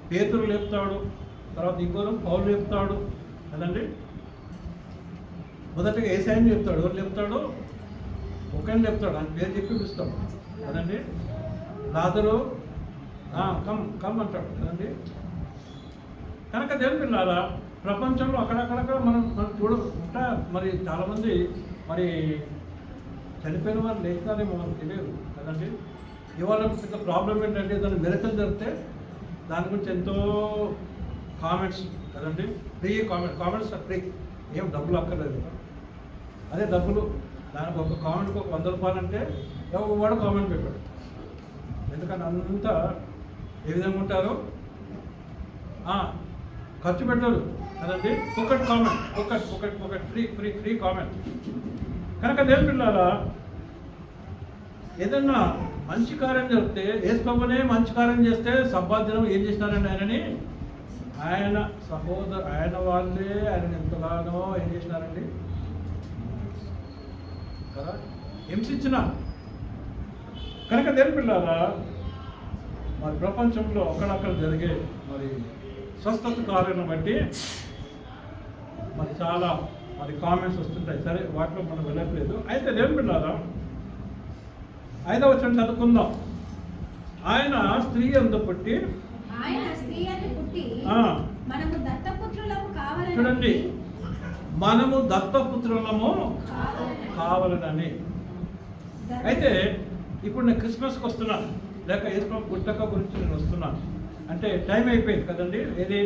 పేతురు లేపుతాడు, తర్వాత ఇంకోరు పౌలు లేపుతాడు కదండి. మొదటిగా యేసయ్యని చెప్తాడు, ఎవరు లేపుతాడు, ఒకరిని చెప్తాడు, ఆయన పేరు చెప్పి పిలుస్తాడు కదండి. లాజరు కమ్ కమ్ అంటాడు కదండి. కనుక దేవుని పిల్లారా, ప్రపంచంలో అక్కడక్కడ మనం చూడకుండా మరి చాలామంది మరి చనిపోయిన వారు లేచినారేమో మనకు తెలియదు కదండి. ఇవాళ పెద్ద ప్రాబ్లం ఏంటంటే దాన్ని మిరకలు జరిగితే దాని గురించి ఎంతో కామెంట్స్ కదండి. ఫ్రీ కామెంట్స్ ఫ్రీ, ఏం డబ్బులు అక్కర్లేదు. అదే డబ్బులు, దానికి ఒక కామెంట్కి ఒక 100 రూపాయలు అంటే ఎవరు కామెంట్ పెట్టాడు. ఎందుకంటే అంతా ఏ విధంగా ఉంటారు, ఖర్చు పెట్టరు కదండి. ఒకటి కామెంట్, ఒకటి ఫ్రీ కామెంట్. కనుక దేవుని పిల్లారా, ఏదన్నా మంచి కార్యం జరిగితే యేసు ప్రభునే మంచి కార్యం చేస్తే సబ్బాత్ దినం ఏం చేసినారండి ఆయనని, ఆయన వాళ్ళే ఆయన ఎంతగానో ఏం చేసినారండి కదా, హింసించిన. కనుక దేవుని పిల్లారా, మరి ప్రపంచంలో అక్కడక్కడ జరిగే మరి స్వస్థత కార్యాలను బట్టి మరి చాలా మరి కామెంట్స్ వస్తుంటాయి. సరే, వాటిలో మనం వెళ్ళట్లేదు. అయితే దేవుని పిల్లారా, 5వ వచనం చదువుకుందాం. ఆయన స్త్రీ యందు పుట్టి చూడండి, మనము దత్తపుత్రులము కావాలని. అయితే ఇప్పుడు నేను క్రిస్మస్కి వస్తున్నాను, లేక యేసు పుట్టక గురించి నేను వస్తున్నాను అంటే టైం అయిపోయింది కదండి. ఇది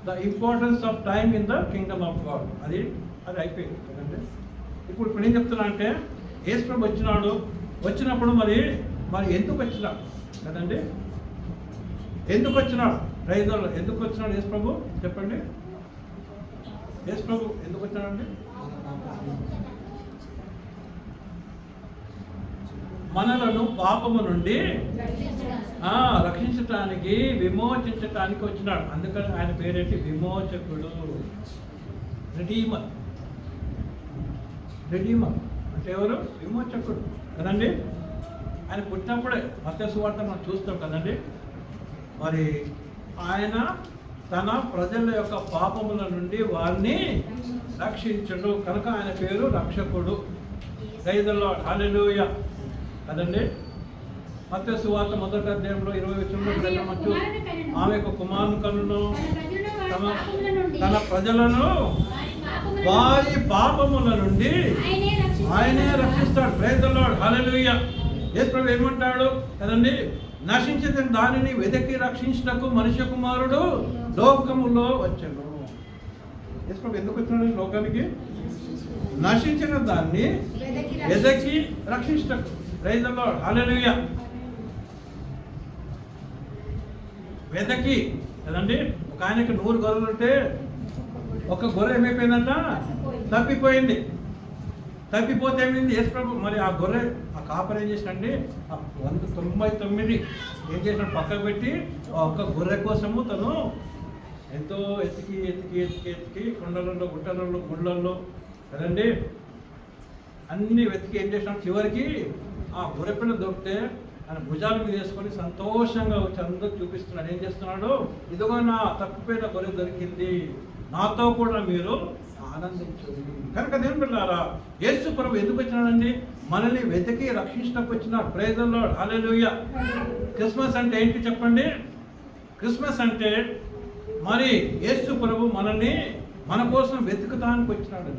the importance of time in the kingdom of God, అది అయిపోయింది కదండి. ఇప్పుడు ఏం చెప్తున్నా అంటే, యేసు ప్రభు వచ్చినప్పుడు మరి ఎందుకు వచ్చినాడు కదండి, ఎందుకు వచ్చినాడు, రైతులు ఎందుకు వచ్చినాడు యేసు ప్రభు చెప్పండి. యేసు ప్రభు ఎందుకు వచ్చాడండి, మనలను పాపము నుండి రక్షించటానికి విమోచించటానికి వచ్చినాడు. అందుకని ఆయన పేరేంటి, విమోచకుడు, రెడీమర్. అంటే ఎవరు, విమోచకుడు కదండి. ఆయన పుట్టినప్పుడే మత్తయి సువార్త మనం చూస్తాం కదండి. మరి ఆయన తన ప్రజల యొక్క పాపముల నుండి వారిని రక్షించడు, కనుక ఆయన పేరు రక్షకుడు. ప్రైజ్ ది లార్డ్, హల్లెలూయా కదండి. మత్తయి సువార్త 1వ అధ్యాయంలో 20వ వచనంలో మనం చూస్తాం, ఆమె యొక్క కుమారుని కనును తన ప్రజలను వారి పాపముల నుండి ఆయనే రక్షిస్తాడు. ప్రైజ్ ది లార్డ్, హల్లెలూయా. యేసు ప్రభు ఏమంటాడు కదండి, నశించిన దానిని వెదకి రక్షించుటకు మనుష్య కుమారుడు లోకములో వచ్చాడు. యేసు ప్రభు ఎందుకు వచ్చినాడు లోకానికి? నశించిన దాన్ని వెదకి రక్షించుటకు. ప్రైజ్ ది లార్డ్, హల్లెలూయా. వెదకి కదండి, ఒక ఆయనకి 100 గొర్రెలు ఉంటే ఒక గొర్రె ఏమైపోయిందంట? తప్పిపోయింది. తప్పిపోతే ఏమైంది? యేసు ప్రభు మరి ఆ గొర్రె, ఆ కాపర్ ఏం చేసినండి, ఆ 199 ఏం చేసినాడు? పక్కకు పెట్టి ఒక్క గొర్రె కోసము తను ఎంతో ఎతికి ఎతికి ఎతికి ఎతికి కొండలలో, గుట్టలలో, గుళ్ళల్లో కదండి అన్ని వెతికి ఏం చేసినాడు? చివరికి ఆ గొర్రె పిల్ల దొరికితే ఆయన భుజాల మీద వేసుకొని సంతోషంగా వచ్చి అందరూ చూపిస్తున్నాడు. ఏం చేస్తున్నాడు? ఇదిగో నా తప్పిపోయిన గొర్రె దొరికింది, నాతో కూడా మీరు ఆనందించండి. కనుక నేను పిల్లారా, యేసు ప్రభు ఎందుకు వచ్చినాడండి? మనల్ని వెతికి రక్షించడానికి వచ్చినాడు. Praise the lord, hallelujah. Christmas అంటే ఏంటి చెప్పండి? క్రిస్మస్ అంటే మరి యేసు ప్రభు మనల్ని మన కోసం వెతుకుతానికి వచ్చినాడు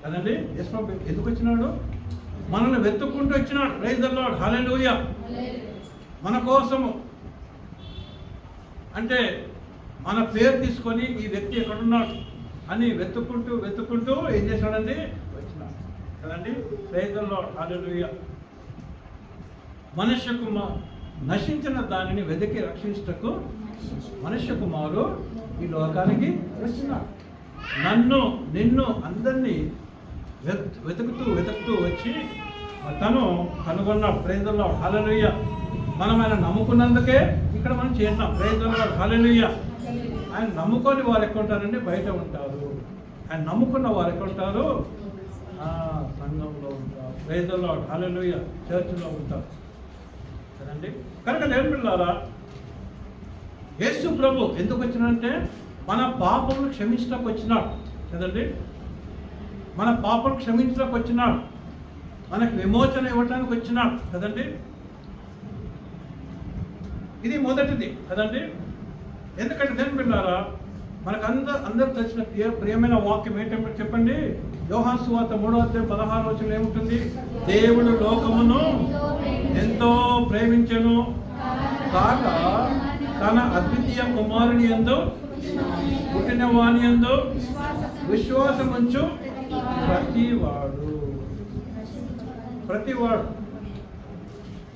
కదండి. యేసు ప్రభు ఎందుకు వచ్చినాడు? మనల్ని వెతుక్కుంటూ వచ్చినాడు. ప్రైజ్ ది లార్డ్, హల్లెలూయా. మన కోసము అంటే మన పేరు తీసుకొని ఈ వ్యక్తి ఎక్కడున్నాడు అని వెతుక్కుంటూ ఏం చేశాడండి? వచ్చినాడు కదండి. ప్రైజ్ ది లార్డ్, హల్లెలూయా. నశించిన దానిని వెతికి రక్షించుటకు మనుష్య కుమారుడు ఈ లోకానికి వచ్చినాడు. నిన్ను అందరినీ వెతుకుతూ వచ్చి తను కనుగొన్నాడు. ప్రైజ్ ది లార్డ్, హల్లెలూయా. మనం ఆయన నమ్ముకున్నందుకే ఇక్కడ మనం చేసినాం. ప్రైజ్ ది లార్డ్, హల్లెలూయా. ఆయన నమ్ముకొని వారు ఎక్కడ ఉంటారండి? బయట ఉంటారు. ఆయన నమ్ముకున్న వారు ఎక్కడ ఉంటారు? సంఘంలో ఉంటారు. ప్రైజ్ ది లార్డ్, హల్లెలూయా. చర్చిలో ఉంటారు కదండి. కనుక నేను పిల్లారా, యేసు ప్రభు ఎందుకు వచ్చినాడంటే మన పాపములు క్షమించడానికి వచ్చినాడు కదండి. మన పాపం క్షమించడానికి వచ్చినాడు, మనకు విమోచన ఇవ్వడానికి వచ్చినాడు కదండి. ఇది మొదటిది కదండి. ఎందుకంటే నేను విన్నారా, మనకు అందరూ తెలిసిన ప్రియమైన వాక్యం ఏంటంటే చెప్పండి. యోహాను సువార్త 3:16 ఏముంటుంది? దేవుడు లోకమును ఎంతో ప్రేమించెను కాగా తన అద్వితీయ కుమారుని యందు పుట్టిన వాని యందు విశ్వాసముంచు ప్రతివాడు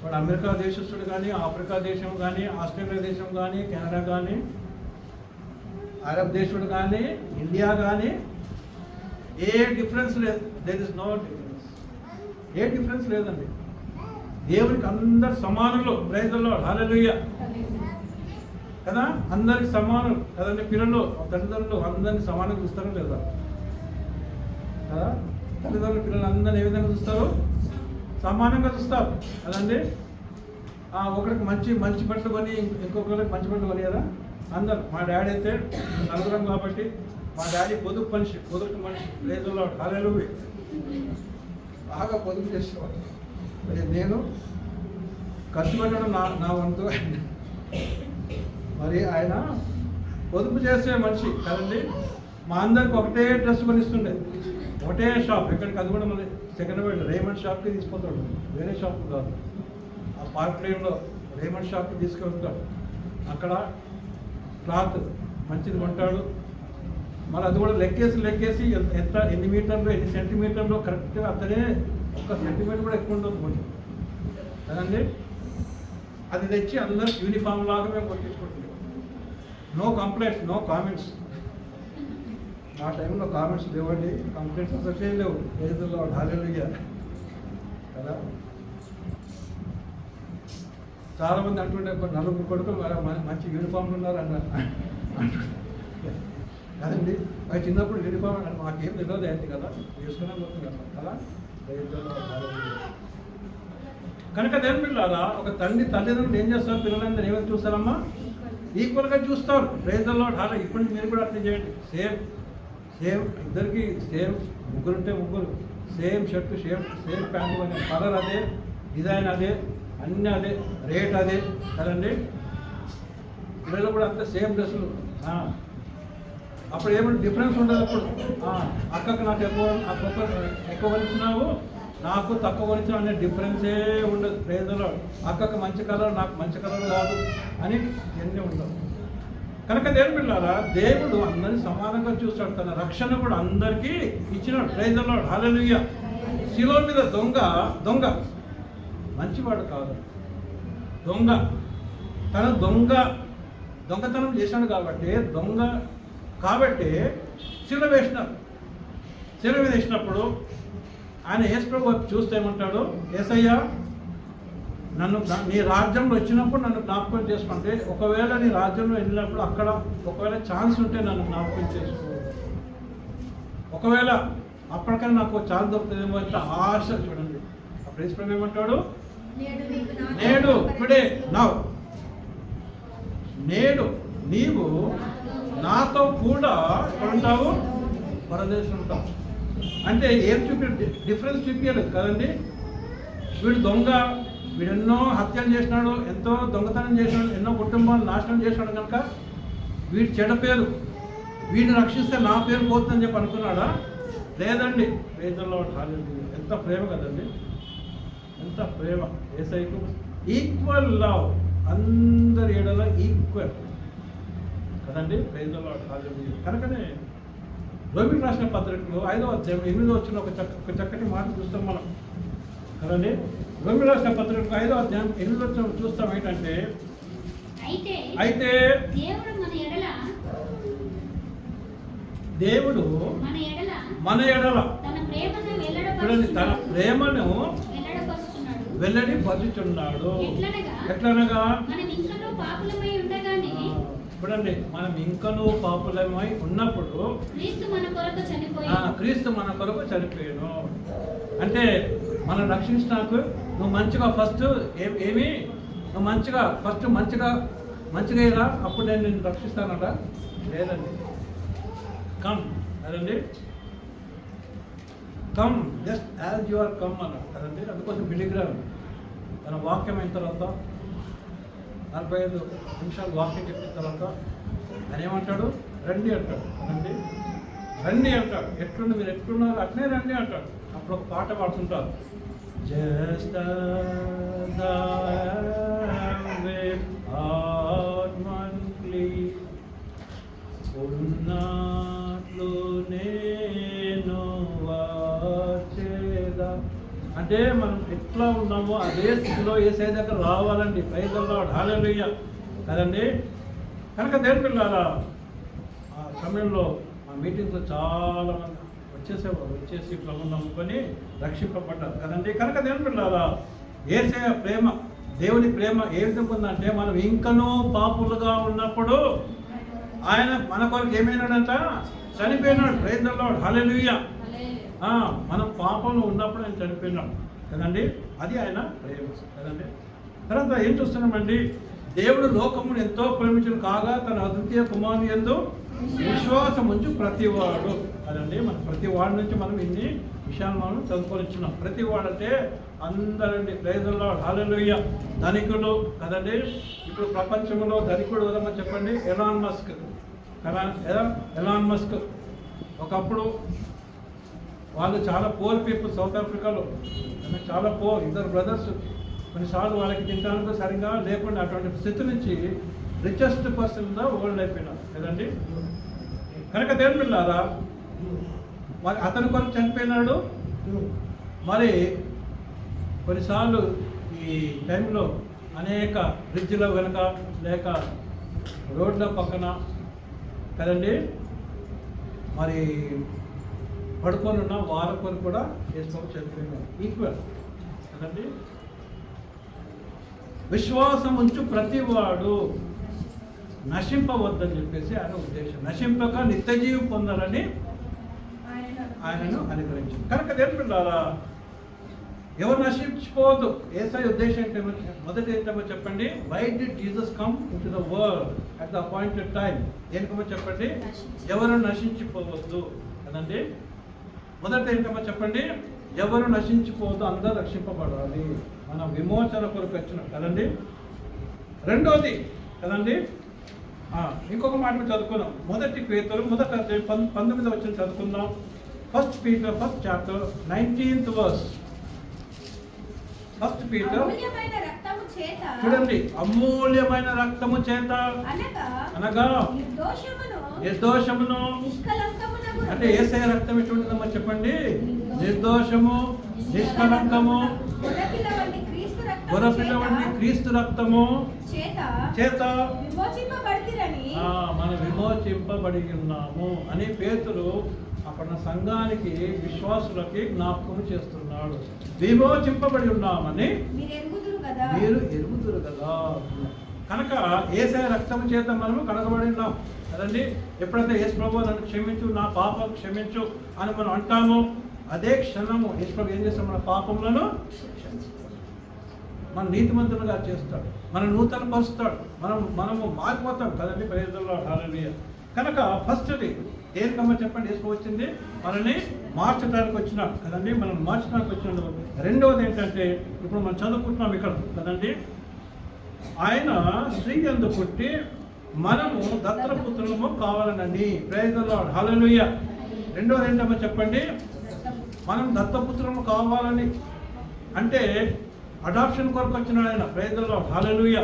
వాడు అమెరికా దేశస్తుడు కానీ, ఆఫ్రికా దేశం కానీ, ఆస్ట్రేలియా దేశం కానీ, కెనడా కానీ, అరబ్ దేశుడు కానీ, ఇండియా కానీ, ఏ డిఫరెన్స్ లేదు. There is no difference. ఏ డిఫరెన్స్ లేదండి. దేవునికి అందరు సమానులు. ప్రైజ్ ది లార్డ్, హల్లెలూయా కదా. అందరికి సమానులు కదండి. పిల్లలు తల్లిదండ్రులు అందరినీ సమానంగా చూస్తారో లేదా కదా. తల్లిదండ్రులు పిల్లలు అందరినీ ఏ విధంగా చూస్తారు? సమానంగా చూస్తారు కదండి. ఒకరికి మంచి బట్టలు కొని ఇంకొకరికి మంచి బట్టలు కొని కదా అందరు. మా డాడీ అయితే నలుగురం కాబట్టి మా డాడీ పొదుపు మనిషి. ప్రైజ్ ది లార్డ్, హల్లెలూయా. బాగా పొదుపు చేసేవాడు. నేను ఖర్చు పెట్టడం నా వంతు. మరి ఆయన పొదుపు చేసే మనిషి కదండి. మా అందరికి ఒకటే డ్రెస్ కొనిస్తుండే, ఒకటే షాప్. ఎక్కడికి అది కూడా మళ్ళీ సెకండ్ హ్యాండ్ రేమండ్ షాప్కి తీసుకుపోతాడు, వేరే షాప్ కాదు. ఆ పార్క్ లైన్లో రేమండ్ షాప్కి తీసుకెళ్తాడు. అక్కడ క్లాత్ మంచిది కొంటాడు. మరి అది కూడా లెక్కేసి ఎన్ని మీటర్లు ఎన్ని సెంటీమీటర్లు కరెక్ట్గా అతనే. 1 సెంటీమీటర్ కూడా ఎక్కువ ఉండదు కొంచెం కదండి. అది తెచ్చి అందరికి యూనిఫామ్ లాగా మేము కొట్టించుకుంటున్నాం. No complaints, no comments. ఆ టైంలో కామెంట్స్ లేవండి, కంప్లైంట్స్ అసలు చేయలేవు. ప్రైజ్ ది లార్డ్, హల్లెలూయా కదా. చాలామంది అంటుండే 4 కొడుకులు మంచి యూనిఫామ్లు ఉన్నారు అన్నారు కదండి. అది చిన్నప్పుడు యూనిఫామ్ మాకేం తెలియదు ఏంటి కదా, వేసుకునే పోతుంది కదా. ప్రైజ్ ది లార్డ్, హల్లెలూయా. కనుక దేవుని పిల్లారా, ఒక తల్లిదండ్రులు ఏం చేస్తారు? పిల్లలందరూ ఏమైనా చూస్తారమ్మా? ఈక్వల్గా చూస్తారు. ప్రైజ్ ది లార్డ్, హల్లెలూయా. ఇప్పుడు మీరు కూడా అట్లా చేయండి. సేమ్ ఇద్దరికి సేమ్. ముగ్గురుంటే ముగ్గురు సేమ్ షర్టు, సేమ్ ప్యాంటు, అనే కలర్ అదే, డిజైన్ అదే, అన్నీ అదే, రేట్ అదే కదండి. పిల్లలు కూడా అంతా సేమ్ డ్రెస్సులు. అప్పుడు ఏమైనా డిఫరెన్స్ ఉండదు. అప్పుడు అక్కకు నాకు ఎక్కువ కొనిచ్చినావు, నాకు తక్కువ కొనిచ్చినావు అనే డిఫరెన్సే ఉండదు. ప్రేదలో అక్కకు మంచి కలర్, నాకు మంచి కలర్ కాదు అని ఎన్ని ఉండవు. కనుక దేవుని పిల్లారా, దేవుడు అందరినీ సమానంగా చూస్తాడు. తన రక్షణ కూడా అందరికీ ఇచ్చినాడు. ప్రేదలో హల్లెలూయా. శిలువ మీద దొంగ మంచివాడు కాదు, తన దొంగతనం చేశాడు కాబట్టి శిలువ వేసినారు. శిలువ మీద వేసినప్పుడు ఆయన యేసుప్రభు చూస్తే ఏమంటాడు, యేసయ్యా నన్ను నీ రాజ్యంలో వచ్చినప్పుడు నన్ను జ్ఞాపకం చేసుకుంటే, ఒకవేళ నీ రాజ్యంలో వెళ్ళినప్పుడు అక్కడ ఒకవేళ ఛాన్స్ ఉంటే నన్ను జ్ఞాపకం చేసుకో, ఒకవేళ అప్పటికైనా నాకు ఛాన్స్ దొరుకుతుందేమో అంత ఆశ. చూడండి అప్పుడు యేసుప్రభు ఏమంటాడు, నేడు ఇప్పుడే నేడు నీవు నాతో కూడా ఉంటావు, పరదేశం ఉంటావు. అంటే ఏం డిఫరెన్స్ చూపించలేదు కదండి. వీడు ఎన్నో హత్యలు చేసినాడు, ఎంతో దొంగతనం చేసినాడు, ఎన్నో కుటుంబాలు నాశనం చేసినాడు. కనుక వీడి చెడ్డ పేరు, వీడిని రక్షిస్తే నా పేరు పోతుందని చెప్పి అనుకున్నాడా? లేదండి. ప్రేమలో ఎంత ప్రేమ కదండి, ఎంత ప్రేమ. యేసయ్యకు ఈక్వల్ లవ్, అందరి ఏడలో ఈక్వల్ కదండి. ప్రేమలో కనుకనే రోమిలకు రాసిన పత్రికలో 5వ అధ్యాయం 8వ వచ్చిన ఒక చక్కటి మాట చూస్తాం మనం కదండి. రోమిలకు రాసిన పత్రికలో 5వ అధ్యాయం 8వ వచ్చిన చూస్తాం. ఏంటంటే అయితే దేవుడు మన ఎడల చూడండి తన ప్రేమను వెల్లడి పరుచుచున్నాడు. ఎట్లనగా చూడండి, మనం ఇంకనూ పాపులమై ఉన్నప్పుడు క్రీస్తు మన కొరకు చనిపోయాను. అంటే మనం రక్షించడానికి నువ్వు మంచిగా ఫస్ట్ నువ్వు మంచిగా ఇలా అప్పుడు నేను నిన్ను రక్షిస్తానట? లేదండి. Come just as you are come అన్నాడు కదండి. అందుకోసం బిలిగ్రామ్ తన వాక్యం అయిన తర్వాత 45 నిమిషాలు వాక్యం చెప్పిన తర్వాత ఆయన ఏమంటాడు, రండి అంటాడు కదండి. రండి అంటాడు. ఎట్లుండి మీరు ఎట్లున్నారు అట్లే రండి అంటాడు. అప్పుడు ఒక పాట పాడుతుంటారు, జస్ట్ ఉన్నట్లు నేను వచ్చేదా. అంటే మనం ఎట్లా ఉన్నామో అదే స్థితిలో యేసయ్య దగ్గర రావాలండి. ప్రైజ్ ది లార్డ్, హల్లెలూయా కదండి. కనుక దేవుని పిల్లారా, ఆ సమయంలో ఆ మీటింగ్లో చాలా మంది వచ్చేసి ప్రభు నమ్ముకొని రక్షింపబడ్డారు కదండి. కనుక దేవుని పిల్లారా, యేసయ్య ప్రేమ, దేవుని ప్రేమ ఏ విధంగా ఉందంటే, మనం ఇంకనూ పాపులుగా ఉన్నప్పుడు ఆయన మన కొరకు ఏమైనాడంట, చనిపోయినాడు. ప్రైజ్ ది లార్డ్, హల్లెలూయా. మనం పాపంలో ఉన్నప్పుడు ఆయన చనిపోయినాడు కదండి. అది ఆయన ప్రేమ కదండి. తర్వాత ఏం చూస్తున్నామండి, దేవుడు లోకమును ఎంతో ప్రేమించిన కాగా తన అద్వితీయ కుమారుని యందు విశ్వాసం ఉంచు ప్రతివాడు కదండి. మన ప్రతి వాడి నుంచి మనం ఇన్ని విషయాలు మనం చదువుకొని ఇచ్చినాం. ప్రతి వాడంటే అందరండి. ప్రైజ్ ది లార్డ్, హల్లెలూయా. ధనికులు కదండి. ఇప్పుడు ప్రపంచంలో ధనికుడు ఎవరమ్మా చెప్పండి? ఎలాన్ మస్క్ కదా. ఎలాన్ మస్క్ ఒకప్పుడు వాళ్ళు చాలా పోర్ పీపుల్ సౌత్ ఆఫ్రికాలో, చాలా పోర్, ఇద్దరు బ్రదర్స్. కొన్నిసార్లు వాళ్ళకి తినడానికి సరిగ్గా లేకుండా అటువంటి స్థితి నుంచి రిచెస్ట్ పర్సన్ గా వరల్డ్ అయిపోయినారు కదండి. కనుక దేవుని పిల్లారా, మరి అతని కొరకు చనిపోయినాడు. మరి కొన్నిసార్లు ఈ టైంలో అనేక బ్రిడ్జిల వెనుక లేక రోడ్ల పక్కన కదండి మరి పడుకొని ఉన్న వారి కొరకు కూడా యేసు చనిపోయినాడు. ఈక్వల్ కదండి. విశ్వాసం ఉంచు ప్రతివాడు నశింపవద్దని చెప్పేసి ఆయన ఉద్దేశం. నశింపక నిత్యజీవి పొందాలని ఆయనను అనుగ్రహించింది. కనుక దేవుని పిల్లారా, ఎవరు నశించిపోవద్దు. యేసయ్య ఉద్దేశం ఏంటో మొదటి ఏంటో చెప్పండి. Why did Jesus come into the world at the appointed time? దేనికమో చెప్పండి. ఎవరు నశించిపోవద్దు కదండి. మొదట ఏంటమ్మా చెప్పండి. ఎవరు నశించిపోవద్దు, అందరూ రక్షింపబడాలి. మన విమోచన కొరకు వచ్చిన కదండి. రెండోది కదండి, ఇంకొక మాట చదువుకున్నాం. మొదటి పేతురు 19వ వచనం చదువుకుందాం. First Peter first chapter 19th verse. First Peter చూడండి, అమూల్యమైన రక్తము చేత అనగా నిర్దోషమును అంటే యేసయ్య రక్తం ఎటువంటిదమ్మా చెప్పండి? నిర్దోషము, నిష్కలంకము, గొర్రెపిల్ల వంటి క్రీస్తు రక్తము చేత మనం విమోచింపబడి ఉన్నాము అని పేతురు అక్కడ సంఘానికి, విశ్వాసులకి జ్ఞాపకం చేస్తున్నాడు. విమోచింపబడి ఉన్నామని మీరు ఎరుగుదురు కదా. కనుక యేసయ్య రక్తము చేత మనము కడగబడి ఉన్నాం కదండి. ఎప్పుడైతే యేసు ప్రభువు నన్ను క్షమించు, నా పాపం క్షమించు అని మనం అంటామో అదే క్షణము యేసు ప్రభు ఏం చేస్తాం? మన పాపములను మన నీతిమంతులుగా చేస్తాడు, మన నూతన పరుస్తాడు, మనము మారిపోతాం కదండి. ప్రజల్లో హల్లెలూయా. కనుక ఫస్ట్ది దేనికమ్మా చెప్పండి? యేసు వచ్చింది మనల్ని మార్చడానికి వచ్చినాడు కదండి, మనం మార్చడానికి వచ్చినాడు. రెండవది ఏంటంటే ఇప్పుడు మనం చదువుకుంటున్నాం ఇక్కడ కదండి, ఆయన స్త్రీ యందు పుట్టి మనము దత్తపుత్రులము కావాలనండి. ప్రైజ్ ది లార్డ్, హల్లెలూయా. రెండవది ఏంటమ్మా చెప్పండి? మనం దత్తపుత్రులము కావాలని అంటే అడాప్షన్ కొరకు వచ్చినాడు ఆయన. Praise the lord, hallelujah.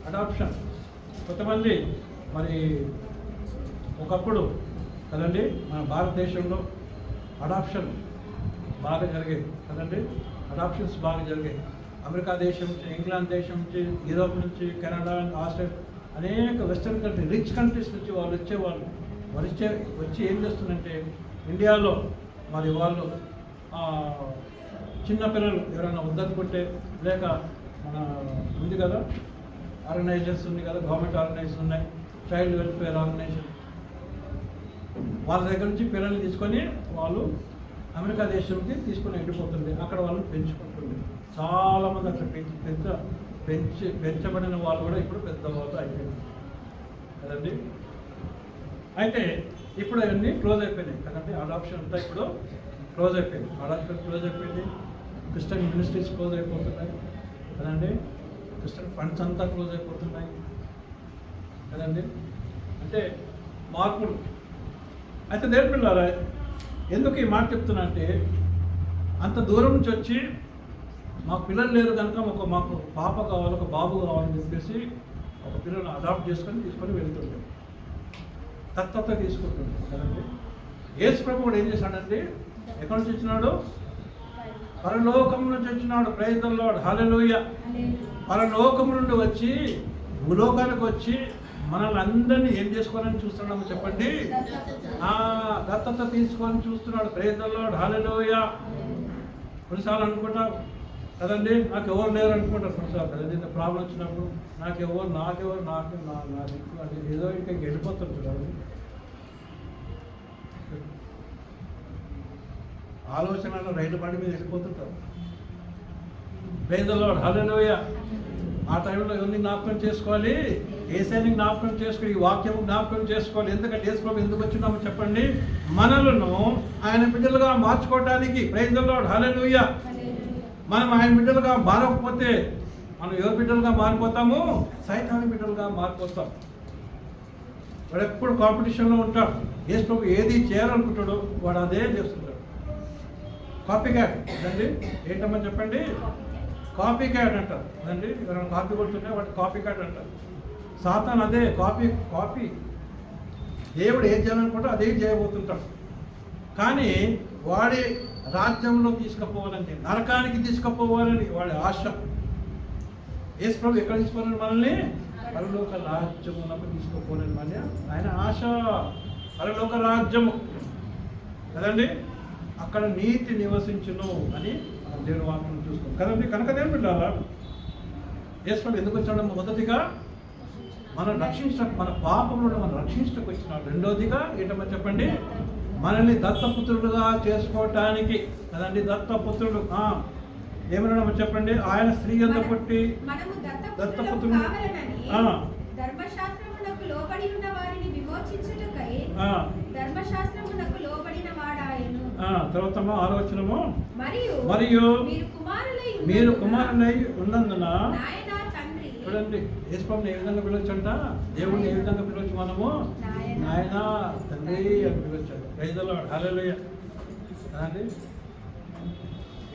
Adoption. కొంతమంది మరి ఒకప్పుడు కదండి మన భారతదేశంలో అడాప్షన్ బాగా జరిగేది కదండి. అడాప్షన్స్ బాగా జరిగాయి. అమెరికా దేశం నుంచి, ఇంగ్లాండ్ దేశం నుంచి, యూరోప్ నుంచి, కెనడా, ఆస్ట్రేలియా, అనేక వెస్టర్న్ కంట్రీ, రిచ్ కంట్రీస్ నుంచి వాళ్ళు వచ్చేవాళ్ళు. వచ్చి ఏం చేస్తుందంటే ఇండియాలో మరి వాళ్ళు చిన్నపిల్లలు ఎవరైనా వద్దనుకుంటే, లేక మన ఉంది కదా ఆర్గనైజేషన్స్ ఉంది కదా, గవర్నమెంట్ ఆర్గనైజేషన్ ఉన్నాయి, చైల్డ్ వెల్ఫేర్ ఆర్గనైజేషన్, వాళ్ళ దగ్గర నుంచి పిల్లల్ని తీసుకొని వాళ్ళు అమెరికా దేశంకి తీసుకొని వెళ్ళిపోతుంది. అక్కడ వాళ్ళని పెంచుకుంటుంది. చాలామంది అక్కడ పెంచబడిన వాళ్ళు కూడా ఇప్పుడు పెద్దవాళ్ళు అయిపోయింది కదండి. అయితే ఇప్పుడు అవన్నీ క్లోజ్ అయిపోయినాయి కదండి. అడాప్షన్ అంతా ఇప్పుడు క్లోజ్ అయిపోయింది. అడాప్షన్ క్లోజ్ అయిపోయింది. క్రిస్టియన్ మినిస్ట్రీస్ క్లోజ్ అయిపోతున్నాయి కదండి. క్రిస్టియన్ ఫండ్స్ అంతా క్లోజ్ అయిపోతున్నాయి కదండి. అంటే మార్పులు. అయితే దేవుని పిల్లలారా, ఎందుకు ఈ మాట చెప్తున్నా అంటే, అంత దూరం నుంచి వచ్చి మాకు పిల్లలు లేరు కనుక మాకు పాప కావాలి, ఒక బాబు కావాలని చెప్పేసి ఒక పిల్లలను అడాప్ట్ తీసుకొని వెళ్తుండే, దత్తత తీసుకుంటుండే కదండి. యేసు ప్రభు కూడా ఏం చేశాడంటే, ఎక్కడి నుంచి వచ్చినాడు? పరలోకం నుంచి వచ్చినాడు. ప్రైజ్ ది లార్డ్, హల్లెలూయా. పరలోకం నుండి వచ్చి భూలోకానికి వచ్చి మనల్ని అందరినీ ఏం చేసుకోవాలని చూస్తున్నాము చెప్పండి? దత్తత తీసుకొని చూస్తున్నాడు. ప్రైజ్ ది లార్డ్, హల్లెలూయా. కొన్నిసార్లు అనుకుంటాం కదండి, నాకు ఎవరు లేరు అనుకుంటారు కొన్నిసార్లు కదండి. ఇంత ప్రాబ్లం వచ్చినప్పుడు నాకెవరు నా దిక్కు అంటే ఏదో ఇంకా వెళ్ళిపోతుంది కదండి. ఆలోచనలో రైలు బండి మీద వెళ్ళిపోతుంటారు. ప్రైజ్ ది లార్డ్, హల్లెలూయా. ఆ టైంలో ఎవరిని జ్ఞాపకం చేసుకోవాలి? యేసయ్యని జ్ఞాపకం చేసుకోవాలి, ఈ వాక్యము జ్ఞాపకం చేసుకోవాలి. ఎందుకంటే యేసు ప్రభు ఎందుకు వచ్చినామో చెప్పండి? మనలను ఆయన బిడ్డలుగా మార్చుకోవడానికి. ప్రైజ్ ది లార్డ్, హల్లెలూయా. మనం ఆయన బిడ్డలుగా మారకపోతే మనం ఎవరి బిడ్డలుగా మారిపోతాము? సైతాను బిడ్డలుగా మారిపోతాం. వాడు ఎప్పుడు కాంపిటీషన్లో ఉంటాడు. యేసు ప్రభు ఏది చేయాలనుకుంటాడో వాడు అదే చేస్తుంటాడు. కాపీ క్యాట్ అండి. ఏంటమ్మని చెప్పండి? కాపీ క్యాట్ అంటారు కదండి. ఎవరైనా కాపీ కొడుతుంటే వాటి కాపీ క్యాట్ అంటారు. సాతాను అదే కాపీ. దేవుడు ఏం చేయాలనుకుంటే అదే చేయబోతుంటాడు. కానీ వాడి రాజ్యంలో తీసుకుపోవాలని, నరకానికి తీసుకుపోవాలని వాడి ఆశ. యేసు ప్రభు ఎక్కడ తీసుకోవాలని? మనల్ని పరలోక రాజ్యమునకు తీసుకుపోవాలని మన ఆయన ఆశ. పరలోక రాజ్యము కదండి, అక్కడ నీతి నివసించును అని దేవుని వాక్యం చూస్తాం కదండి. కనుక దేవుని బిడ్డలారా, యేసు ప్రభు ఎందుకు వచ్చాడు? మొదటిగా మనం రక్షించడానికి, మన పాపములను మనం రక్షించడానికి వచ్చినాడు. రెండోదిగా ఏంటమ్మా చెప్పండి? మనల్ని దత్తపుత్రుడుగా చేసుకోవటానికి కదండి. దత్తపుత్రుడు ఏమన్నా చెప్పండి? ఆయన స్త్రీ యందు పుట్టి దత్తపుత్రుడు ధర్మశాస్త్రమునకు లోబడి ఉన్న వారిని విమోచించుటకై ధర్మశాస్త్రమునకు లోబడిన వాడాయను. తర్వాత 6వ వచనము, మరియు మీరు కుమారులై మీరు కుమారులై ఉన్నందున చూడండి యేసుప్రభుని ఏ విధంగా పిలవచ్చు అంట, దేవుడిని ఏ విధంగా పిలవచ్చు మనము, నాయన తండ్రి అని పిలవచ్చాడు. ప్రైజ్ ది లార్డ్, హల్లెలూయా. కదండి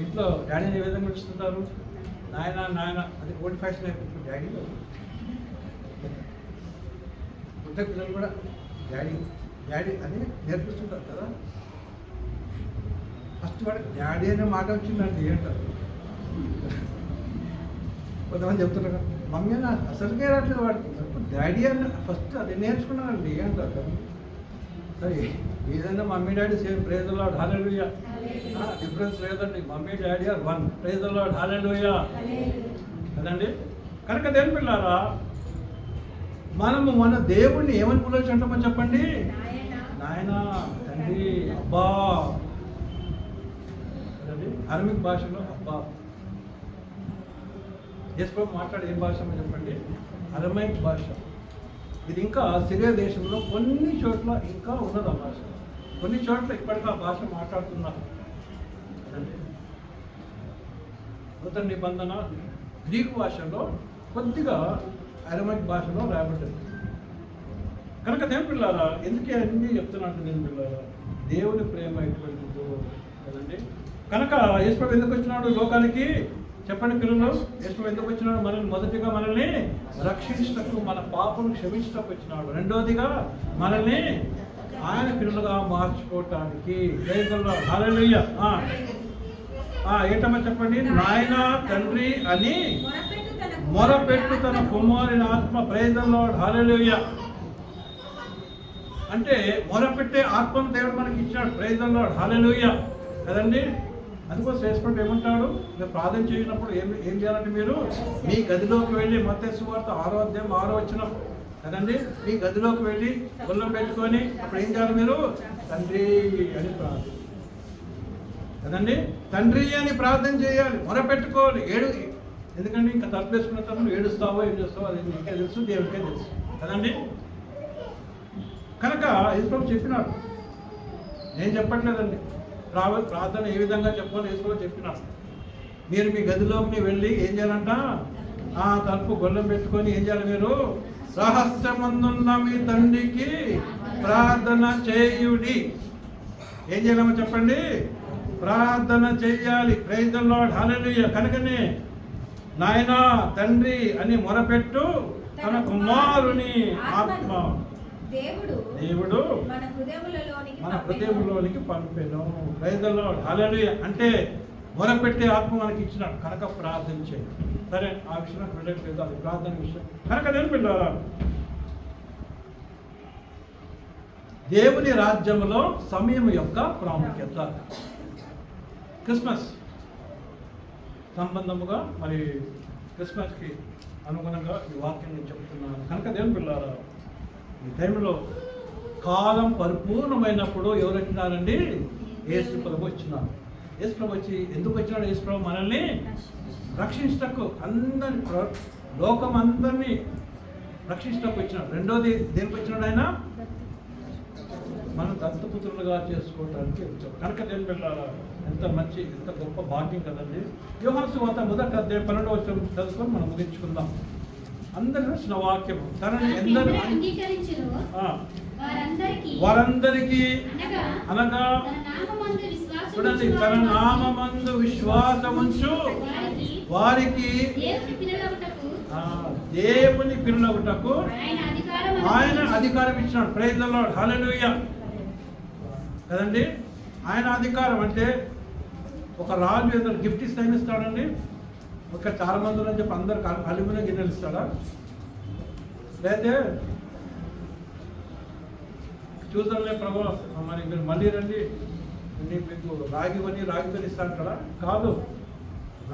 ఇంట్లో డాడీని ఏ విధంగా పిలుస్తుంటారు, నాయన నాయన. అది ఓల్డ్ ఫ్యాషన్ అయిపోతుంది. డాడీలో పుట్టే పిల్లలు కూడా డాడీ డాడీ అని నేర్పిస్తుంటారు కదా. ఫస్ట్ వాడు డాడీ అనే మాట వచ్చిందండి ఏంటారు. కొంతమంది చెప్తున్నారు మమ్మీ అని అసలుకే రావట్లేదు వాడికి, డాడీ అని ఫస్ట్ అది నేర్చుకున్నానండి అంటారు కదా. సరే ఏదైనా mummy daddy same, praise the lord, హల్లెలూయా. డిఫరెన్స్ లేదండి, mummy daddy are one. Praise the lord, హల్లెలూయా. కదండి కనుక దేని పిల్లారా, మనము మన దేవుడిని ఏమని పిలవచ్చు అంటామని చెప్పండి, నాయన తండ్రి అబ్బా. కదండి అరమిక్ భాషలో అబ్బా. యేసుప్రభు మాట్లాడే ఏ భాష అని చెప్పండి, అరమైక్ భాష. ఇది ఇంకా సిరియా దేశంలో కొన్ని చోట్ల ఇంకా ఉన్నది ఆ భాష. కొన్ని చోట్ల ఇప్పటికీ ఆ భాష మాట్లాడుతున్నారు. నూతన నిబంధన గ్రీకు భాషలో కొద్దిగా అరమైక్ భాషలో రాయబడ్డది. కనుక దేవుని పిల్లారా, ఎందుకే అన్నీ చెప్తున్నాను నేను పిల్లారా, దేవుని ప్రేమ ఎటువంటిదో కదండి. కనుక యేసుప్రభు ఎందుకు వచ్చినాడు లోకానికి చెప్పండి పిల్లలు, యేసుప్రభు ఎందుకు వచ్చినాడు, మొదటిగా మనల్ని రక్షించటకు, మన పాపను క్షమించటకు వచ్చినాడు. రెండోదిగా మనల్ని ఆయన పిల్లలుగా మార్చుకోవటానికి. ప్రైజ్ ది లార్డ్, హల్లెలూయా. ఏంటమ్మా చెప్పండి, నాయన తండ్రి అని మొరపెట్టు తన కుమారుని ఆత్మ. ప్రైజ్ ది లార్డ్, హల్లెలూయా. అంటే మొరపెట్టే ఆత్మను దేవుడు మనకి ఇచ్చాడు. ప్రైజ్ ది లార్డ్, హల్లెలూయా. కదండి అందుకోసం యేసుప్రభు ఏమంటాడు, మీరు ప్రార్థన చేసినప్పుడు ఏం చేయాలంటే, మీరు మీ గదిలోకి వెళ్ళి, మత్తయి సువార్త 6వ అధ్యాయం 6వ వచనం కదండి, మీ గదిలోకి వెళ్ళి గొల్లం పెట్టుకొని అప్పుడు ఏం చేయాలి, మీరు తండ్రి అని ప్రార్థన కదండి, తండ్రి అని ప్రార్థన చేయాలి, మొరపెట్టుకోవాలి. ఎందుకంటే ఇంకా తప్పేసుకున్న తర్వాత ఏడుస్తావో ఏం చేస్తావో అది నీకే తెలుసు, దేవుడికే తెలుసు కదండి. కనుక యేసుప్రభు చెప్పినాడు, నేను చెప్పట్లేదండి. ప్రార్థన ఏ విధంగా చెప్పాలో యేసుప్రభు చెప్పినాడు. మీరు మీ గదిలోకి వెళ్ళి ఏం చేయాలంట, తలుపు గొల్లం పెట్టుకొని ఏం చేయాలి, మీరు రహస్యమందున్న మీ తండ్రికి ప్రార్థన చేయుడి. ఏం చేయాలమో చెప్పండి, ప్రార్థన చేయాలి. ప్రైజ్ ది లార్డ్, హల్లెలూయా. కనుకనే నాయన తండ్రి అని మొరపెట్టు తన కుమారుని ఆత్మ దేవుడు మన హృదయంలోనికి పంపెను. ప్రైజ్ ది లార్డ్, హల్లెలూయా. అంటే మొరపెట్టే ఆత్మ మనకి ఇచ్చినాడు కనుక ప్రార్థన చేయండి. సరే ఆ విషయం వెళ్ళట్లేదు, అది ప్రార్థన విషయం. కనుక నేను పిల్లారా, దేవుని రాజ్యంలో సమయం యొక్క ప్రాముఖ్యత. క్రిస్మస్ సంబంధముగా మరి క్రిస్మస్కి అనుగుణంగా ఈ వాక్యం నేను చెప్తున్నాను. కనుక దేవుని పిల్లారా, ఈ టైంలో కాలం పరిపూర్ణమైనప్పుడు ఎవరు వచ్చినారండి, యేసు ప్రభు వచ్చినారు. యేసు ప్రభు వచ్చి ఎందుకు వచ్చినాడు, యేసు ప్రభు మనల్ని రక్షించటకు, అందరిని లోకం అందరినీ రక్షించటకు వచ్చినాడు. రెండోది దేనికి వచ్చినాడు, ఆయన మనం దత్తపుత్రులుగా చేసుకోవడానికి వచ్చాడు. కనుక దేని వెళ్ళాలా, ఎంత మంచి ఎంత గొప్ప భాగ్యం కదండి. యోహాను సువార్త 1వ అధ్యాయం 12వ వచనం చదువుకొని మనం ముగించుకుందాం. అందరూ వచ్చిన వాక్యం, తనని ఎందరూ వారందరికీ అనగా చూడండి, తన నామమందు విశ్వాసముంచు వారికి దేవుని పిల్లలగుటకు ఆయన అధికారం ఇచ్చినాడు. ప్రైజ్ ది లార్డ్, హల్లెలూయా. కదండి ఆయన అధికారం అంటే ఒక రాజు ఏదో గిఫ్ట్ ఇస్తే ఏమి ఇస్తాడండి, ఒక చాలా మంది అని చెప్పి అందరు అల్యూమినియం గిన్నెలు ఇస్తాడా, లేకపోతే చూద్దాంలే ప్రభు మరి మీరు మళ్ళీ రండి మీకు రాగివని రాగితో ఇస్తాడు కదా, కాదు.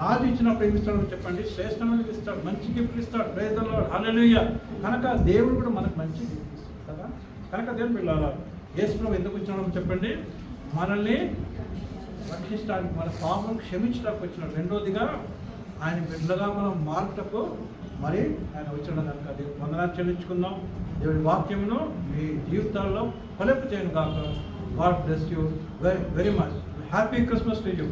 రాజు ఇచ్చినప్పుడు ఏమి ఇస్తాడు చెప్పండి, శ్రేష్టమైనది ఇస్తాడు, మంచి గిఫ్ట్ ఇస్తాడు. ప్రైజ్ ది లార్డ్, హల్లెలూయా. కనుక దేవుడు కూడా మనకు మంచి గిఫ్ట్ ఇస్తాడు కదా. కనుక దేవుని పిల్లారా, యేసు ప్రభు ఎందుకు వచ్చినాడో చెప్పండి, మనల్ని రక్షించడానికి, మన పాపం క్షమించడానికి వచ్చినాడు. రెండోదిగా ఆయన బిడ్డగా మనం మారుటకు మరి ఆయన వచ్చిన కనుక దేవుడు వందనాలు చెల్లించుకుందాం. దేవుడి వాక్యమును మీ జీవితాల్లో ఫలింపు చేయను కాక. God bless you very much. Happy Christmas to you.